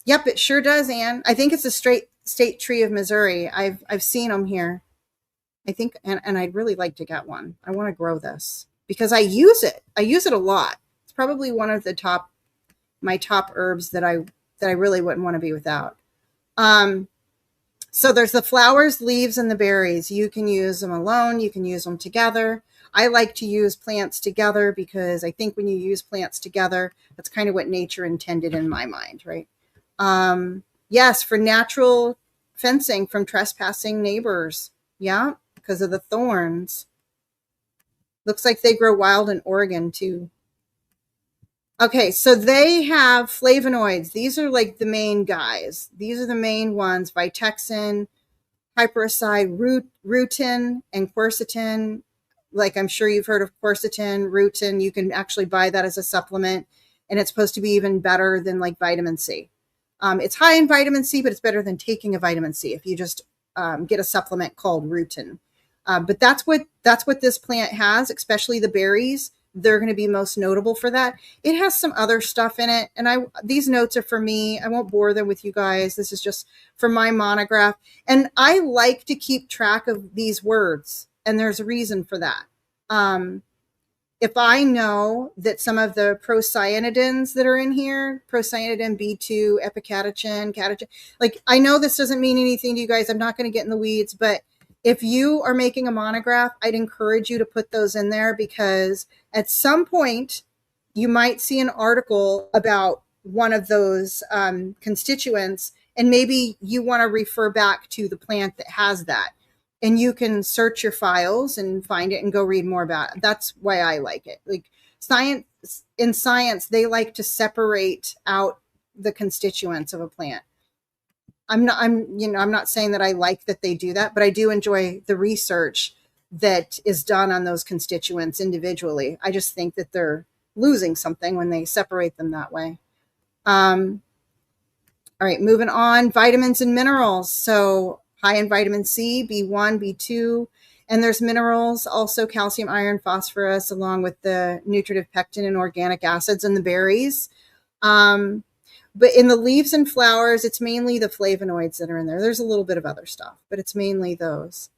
Yep, it sure does, Anne. I think it's a state tree of Missouri. I've seen them here. I think, and I'd really like to get one. I want to grow this because I use it. I use it a lot. It's probably one of the my top herbs that I really wouldn't want to be without. So there's the flowers, leaves, and the berries. You can use them alone. You can use them together. I like to use plants together because I think when you use plants together, that's kind of what nature intended in my mind, right? Yes, for natural fencing from trespassing neighbors. Yeah, because of the thorns. Looks like they grow wild in Oregon too. Okay, so they have flavonoids. These are like the main guys. These are the main ones: vitexin, hypericide, rutin, and quercetin. Like I'm sure you've heard of quercetin, rutin. You can actually buy that as a supplement, and it's supposed to be even better than like vitamin C. It's high in vitamin C, but it's better than taking a vitamin C if you just get a supplement called rutin. But that's what this plant has, especially the berries. They're going to be most notable for that. It has some other stuff in it, and these notes are for me. I won't bore them with you guys. This is just for my monograph, and I like to keep track of these words, and there's a reason for that. If I know that some of the procyanidins that are in here, procyanidin B2, epicatechin, catechin, like I know this doesn't mean anything to you guys. I'm not going to get in the weeds, but if you are making a monograph, I'd encourage you to put those in there because at some point you might see an article about one of those constituents, and maybe you want to refer back to the plant that has that. And you can search your files and find it and go read more about it. That's why I like it. Like in science, they like to separate out the constituents of a plant. I'm not saying that I like that they do that, but I do enjoy the research that is done on those constituents individually. I just think that they're losing something when they separate them that way. All right, moving on, vitamins and minerals. So high in vitamin C, B1, B2, and there's minerals, also calcium, iron, phosphorus, along with the nutritive pectin and organic acids in the berries. But in the leaves and flowers, it's mainly the flavonoids that are in there. There's a little bit of other stuff, but it's mainly those.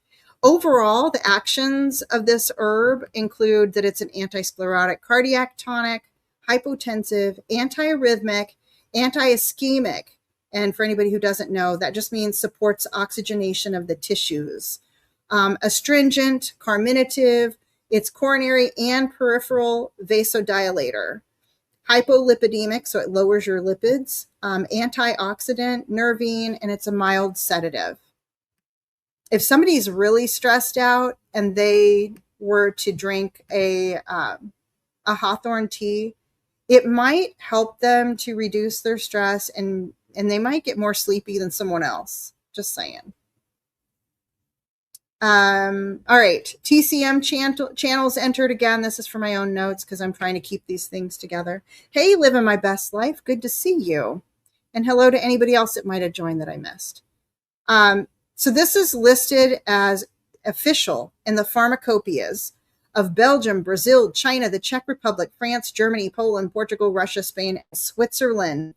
Overall, the actions of this herb include that it's an anti-sclerotic cardiac tonic, hypotensive, antiarrhythmic, anti-ischemic. And for anybody who doesn't know, that just means supports oxygenation of the tissues. Astringent, carminative, it's coronary and peripheral vasodilator. Hypolipidemic, so it lowers your lipids. Antioxidant, nervine, and it's a mild sedative. If somebody's really stressed out and they were to drink a hawthorn tea, it might help them to reduce their stress and they might get more sleepy than someone else. Just saying. All right. TCM channels entered again. This is for my own notes because I'm trying to keep these things together. Hey, living my best life. Good to see you. And hello to anybody else that might have joined that I missed. So this is listed as official in the pharmacopoeias of Belgium, Brazil, China, the Czech Republic, France, Germany, Poland, Portugal, Russia, Spain, and Switzerland.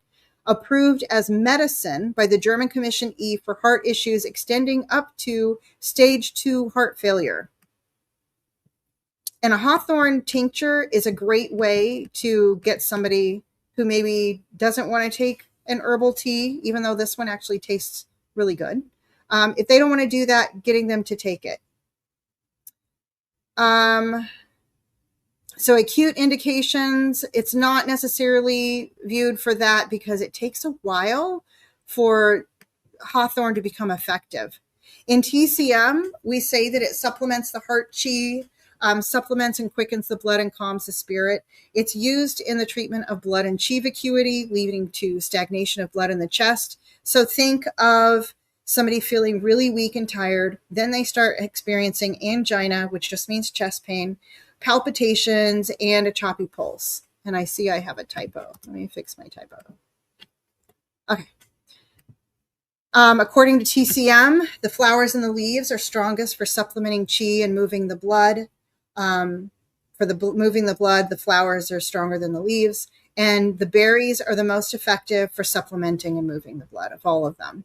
Approved as medicine by the German Commission E for heart issues extending up to stage 2 heart failure. And a hawthorn tincture is a great way to get somebody who maybe doesn't want to take an herbal tea, even though this one actually tastes really good. If they don't want to do that, getting them to take it. So acute indications, it's not necessarily viewed for that because it takes a while for hawthorn to become effective. In TCM, we say that it supplements the heart chi, supplements and quickens the blood and calms the spirit. It's used in the treatment of blood and chi vacuity, leading to stagnation of blood in the chest. So think of somebody feeling really weak and tired. Then they start experiencing angina, which just means chest pain, palpitations, and a choppy pulse. And I see I have a typo. Let me fix my typo. Okay. According to TCM, the flowers and the leaves are strongest for supplementing chi and moving the blood. Moving the blood, the flowers are stronger than the leaves. And the berries are the most effective for supplementing and moving the blood of all of them.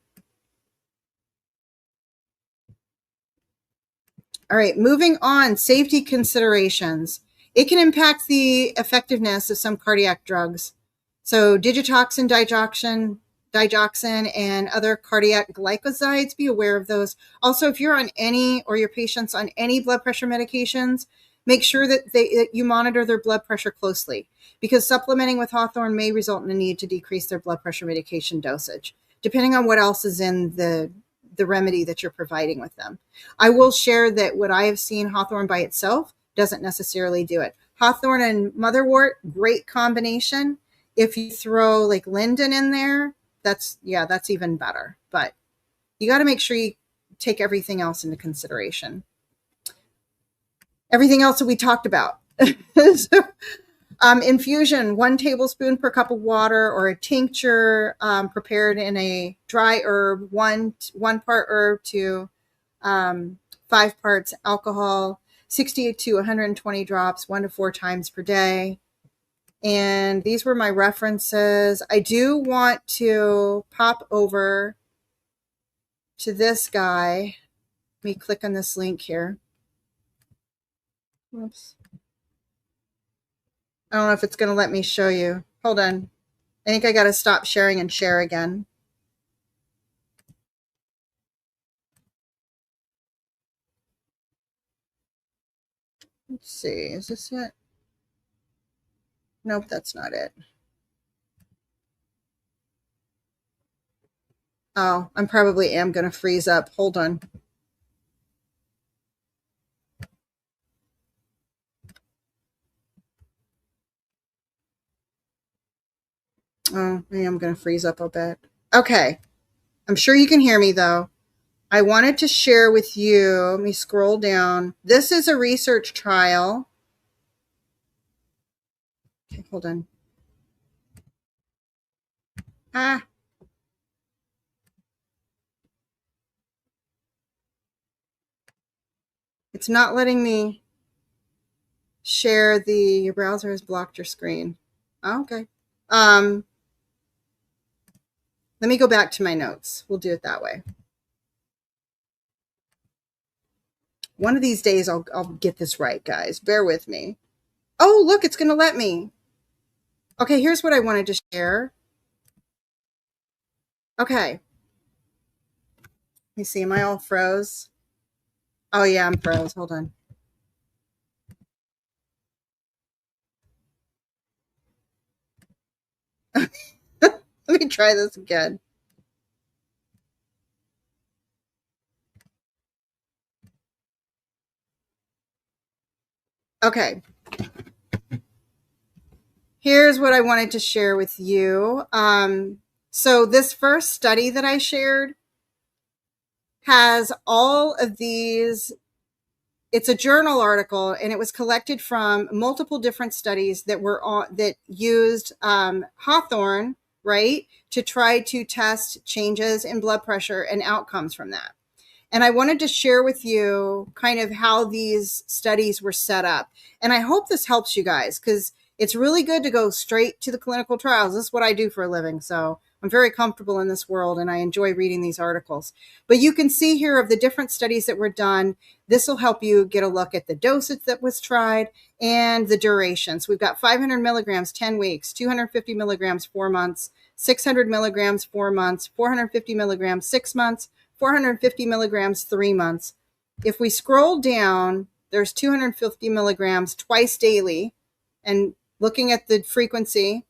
All right, moving on, safety considerations. It can impact the effectiveness of some cardiac drugs. So digitoxin, digoxin, and other cardiac glycosides, be aware of those. Also, if you're on any, or your patient's on any blood pressure medications, make sure that you monitor their blood pressure closely, because supplementing with hawthorn may result in a need to decrease their blood pressure medication dosage, depending on what else is in the remedy that you're providing with them. I will share that what I have seen, hawthorn by itself doesn't necessarily do it. Hawthorn and motherwort, great combination. If you throw like linden in there, that's even better. But you got to make sure you take everything else into consideration. Everything else that we talked about. So, infusion, 1 tablespoon per cup of water, or a tincture prepared in a dry herb, one part herb to 5 parts alcohol, 60 to 120 drops, 1 to 4 times per day. And these were my references. I do want to pop over to this guy. Let me click on this link here. Whoops. I don't know if it's going to let me show you. Hold on. I think I got to stop sharing and share again. Let's see. Is this it? Nope, that's not it. Oh, I probably am going to freeze up. Hold on. Oh, maybe I'm going to freeze up a bit. Okay. I'm sure you can hear me, though. I wanted to share with you, let me scroll down. This is a research trial. Okay, hold on. It's not letting me share your browser has blocked your screen. Oh, okay. Let me go back to my notes. We'll do it that way. One of these days I'll get this right, guys. Bear with me. Oh, look, it's going to let me. Okay, here's what I wanted to share. Okay. Let me see. Am I all froze? Oh, yeah, I'm froze. Hold on. Let me try this again. Okay. Here's what I wanted to share with you. So this first study that I shared has all of these. It's a journal article, and it was collected from multiple different studies that used hawthorn, right, to try to test changes in blood pressure and outcomes from that. And I wanted to share with you kind of how these studies were set up. And I hope this helps you guys, because it's really good to go straight to the clinical trials. This is what I do for a living. So I'm very comfortable in this world and I enjoy reading these articles. But you can see here of the different studies that were done. This will help you get a look at the dosage that was tried and the durations. We've got 500 milligrams, 10 weeks, 250 milligrams, 4 months, 600 milligrams, 4 months, 450 milligrams, 6 months, 450 milligrams, 3 months. If we scroll down, there's 250 milligrams twice daily. And looking at the frequency,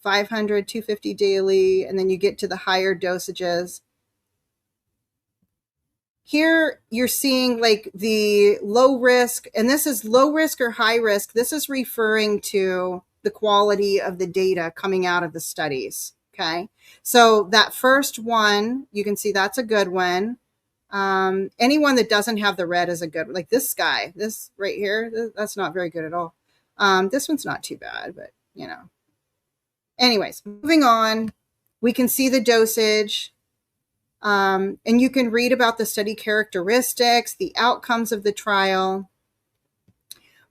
500, 250 daily, and then you get to the higher dosages. Here you're seeing like the low risk, and this is low risk or high risk. This is referring to the quality of the data coming out of the studies. Okay. So that first one, you can see that's a good one. Anyone that doesn't have the red is a good one. Like this guy, this right here, that's not very good at all. This one's not too bad, but you know. Anyways, moving on, we can see the dosage. And you can read about the study characteristics, the outcomes of the trial.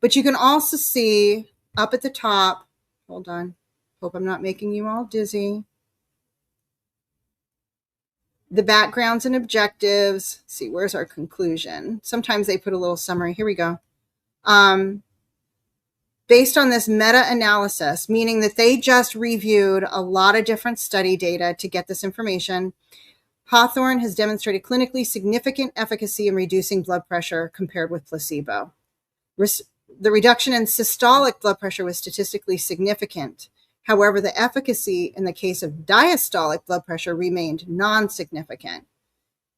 But you can also see up at the top, hold on, hope I'm not making you all dizzy, the backgrounds and objectives. Let's see, where's our conclusion? Sometimes they put a little summary. Here we go. Based on this meta-analysis, meaning that they just reviewed a lot of different study data to get this information, Hawthorne has demonstrated clinically significant efficacy in reducing blood pressure compared with placebo. The reduction in systolic blood pressure was statistically significant. However, the efficacy in the case of diastolic blood pressure remained non-significant.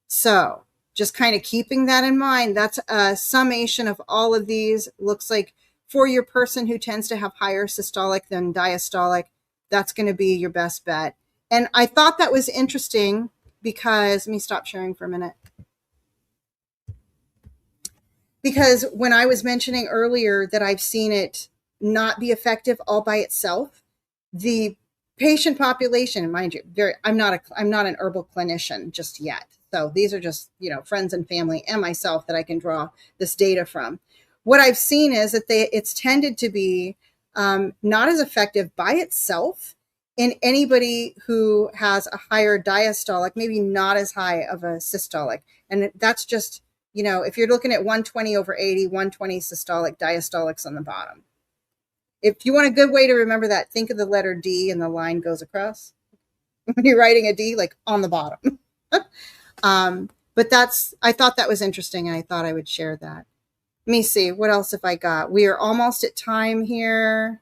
So just kind of keeping that in mind, that's a summation of all of these. Looks like for your person who tends to have higher systolic than diastolic, that's going to be your best bet. And I thought that was interesting because, let me stop sharing for a minute. Because when I was mentioning earlier that I've seen it not be effective all by itself, the patient population, mind you, I'm not an herbal clinician just yet. So these are just, friends and family and myself that I can draw this data from. What I've seen is that it's tended to be not as effective by itself in anybody who has a higher diastolic, maybe not as high of a systolic. And that's just, if you're looking at 120 over 80, 120 systolic, diastolic's on the bottom. If you want a good way to remember that, think of the letter D and the line goes across. When you're writing a D, like on the bottom. But I thought that was interesting and I thought I would share that. Let me see, what else have I got? We are almost at time here.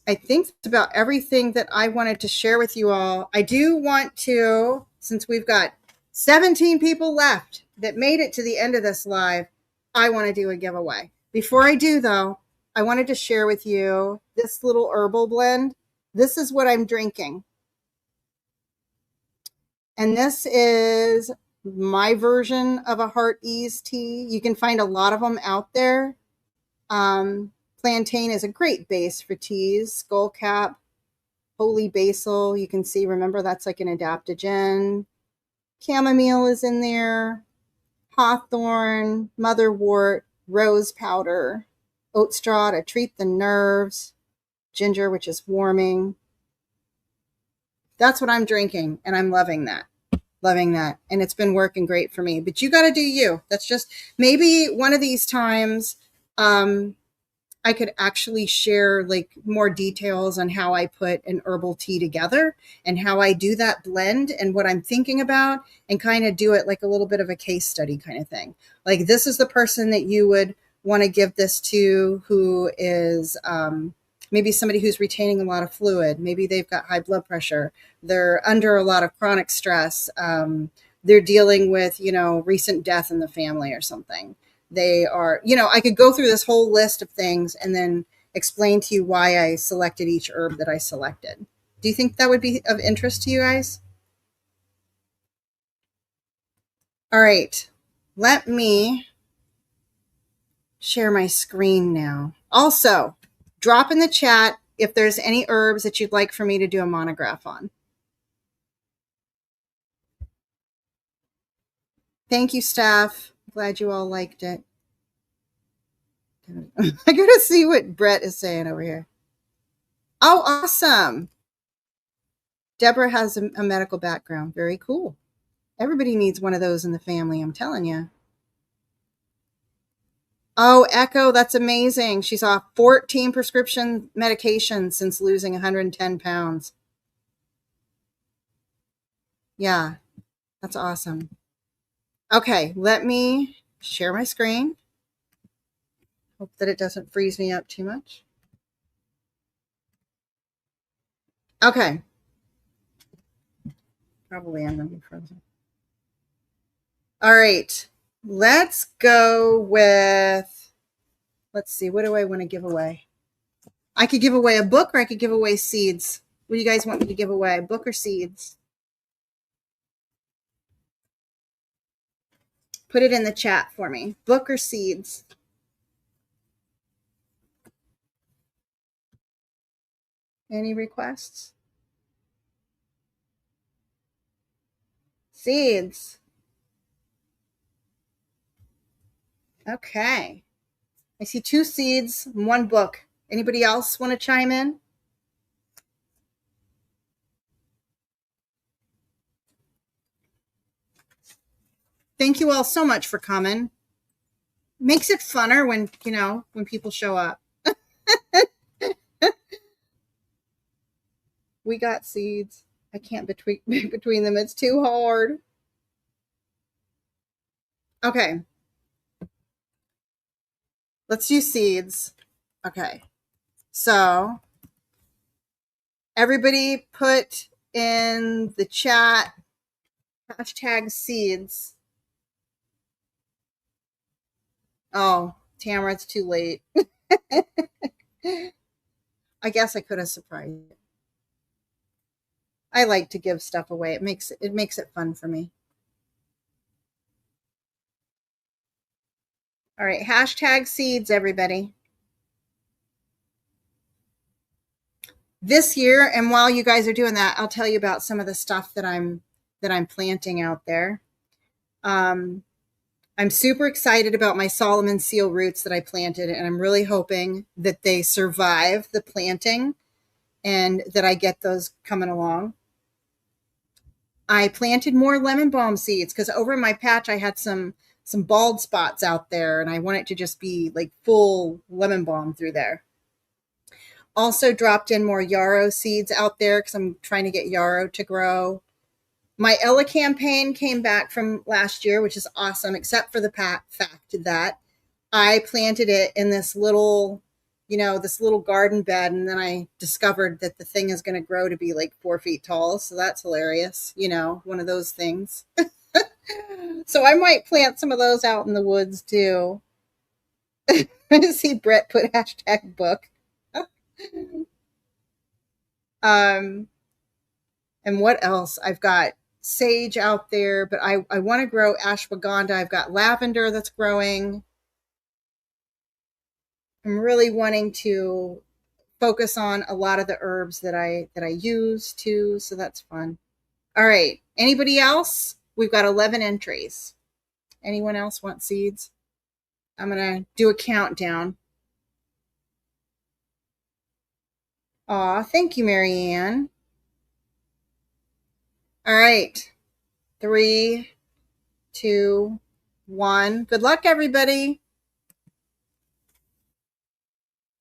I think that's about everything that I wanted to share with you all. I do want to, since we've got 17 people left that made it to the end of this live, I want to do a giveaway. Before I do, though, I wanted to share with you this little herbal blend. This is what I'm drinking. And this is my version of a heart ease tea. You can find a lot of them out there. Plantain is a great base for teas. Skullcap, holy basil. You can see, remember, that's like an adaptogen. Chamomile is in there. Hawthorn, motherwort, rose powder, oat straw to treat the nerves, ginger, which is warming. That's what I'm drinking, and I'm loving that. And it's been working great for me. But you got to do you. That's just, maybe one of these times I could actually share like more details on how I put an herbal tea together and how I do that blend and what I'm thinking about, and kind of do it like a little bit of a case study kind of thing. Like, this is the person that you would want to give this to, who is maybe somebody who's retaining a lot of fluid. Maybe they've got high blood pressure. They're under a lot of chronic stress. They're dealing with, recent death in the family or something. They are, I could go through this whole list of things and then explain to you why I selected each herb that I selected. Do you think that would be of interest to you guys? All right, let me share my screen now. Also, drop in the chat if there's any herbs that you'd like for me to do a monograph on. Thank you, staff. Glad you all liked it. I gotta see what Brett is saying over here. Oh, awesome. Deborah has a medical background. Very cool. Everybody needs one of those in the family, I'm telling you. Oh, Echo, that's amazing. She's off 14 prescription medications since losing 110 pounds. Yeah, that's awesome. Okay, let me share my screen. Hope that it doesn't freeze me up too much. Okay. Probably am going to be frozen. All right. Let's go with, let's see, what do I want to give away? I could give away a book or I could give away seeds. What do you guys want me to give away? Book or seeds? Put it in the chat for me. Book or seeds? Any requests? Seeds. Okay. I see 2 seeds and 1 book. Anybody else want to chime in? Thank you all so much for coming. Makes it funner when, when people show up. We got seeds. I can't between them. It's too hard. Okay. Let's do seeds. Okay. So everybody put in the chat hashtag seeds. Oh, Tamara, it's too late. I guess I could have surprised you. I like to give stuff away. It makes it fun for me. All right, hashtag seeds, everybody. This year, and while you guys are doing that, I'll tell you about some of the stuff that I'm planting out there. I'm super excited about my Solomon seal roots that I planted, and I'm really hoping that they survive the planting and that I get those coming along. I planted more lemon balm seeds because over in my patch I had some bald spots out there, and I want it to just be like full lemon balm through there. Also dropped in more yarrow seeds out there because I'm trying to get yarrow to grow. My Ella campaign came back from last year, which is awesome, except for the fact that I planted it in this little, this little garden bed. And then I discovered that the thing is going to grow to be like 4 feet tall. So that's hilarious. One of those things. So I might plant some of those out in the woods too. I see Brett put hashtag book. And what else? I've got sage out there, but I want to grow ashwagandha. I've got lavender that's growing. I'm really wanting to focus on a lot of the herbs that I use too, so that's fun. All right. Anybody else? We've got 11 entries. Anyone else want seeds? I'm going to do a countdown. Aw, thank you, Marianne. All right. 3, 2, 1. Good luck, everybody.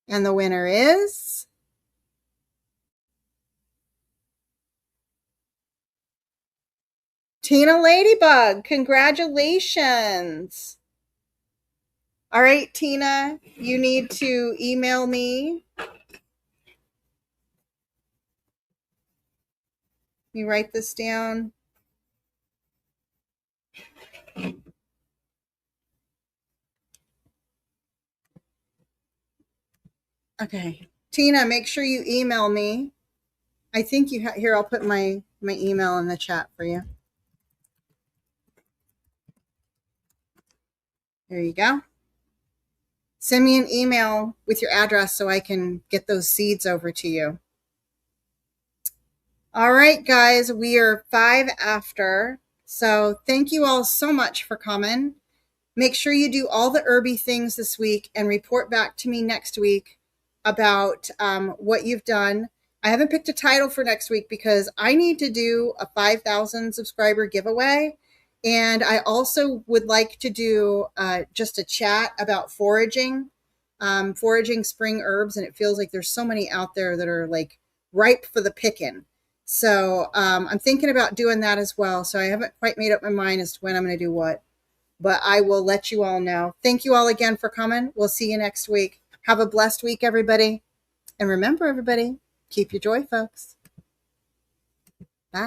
And the winner is Tina Ladybug. Congratulations. All right, Tina, you need to email me. Let me write this down. Okay. Tina, make sure you email me. I think you here, I'll put my email in the chat for you. There you go. Send me an email with your address so I can get those seeds over to you. All right, guys, we are 5 after. So thank you all so much for coming. Make sure you do all the herby things this week and report back to me next week about what you've done. I haven't picked a title for next week because I need to do a 5,000 subscriber giveaway. And I also would like to do just a chat about foraging, foraging spring herbs. And it feels like there's so many out there that are like ripe for the picking. So I'm thinking about doing that as well. So I haven't quite made up my mind as to when I'm going to do what, but I will let you all know. Thank you all again for coming. We'll see you next week. Have a blessed week, everybody. And remember, everybody, keep your joy, folks.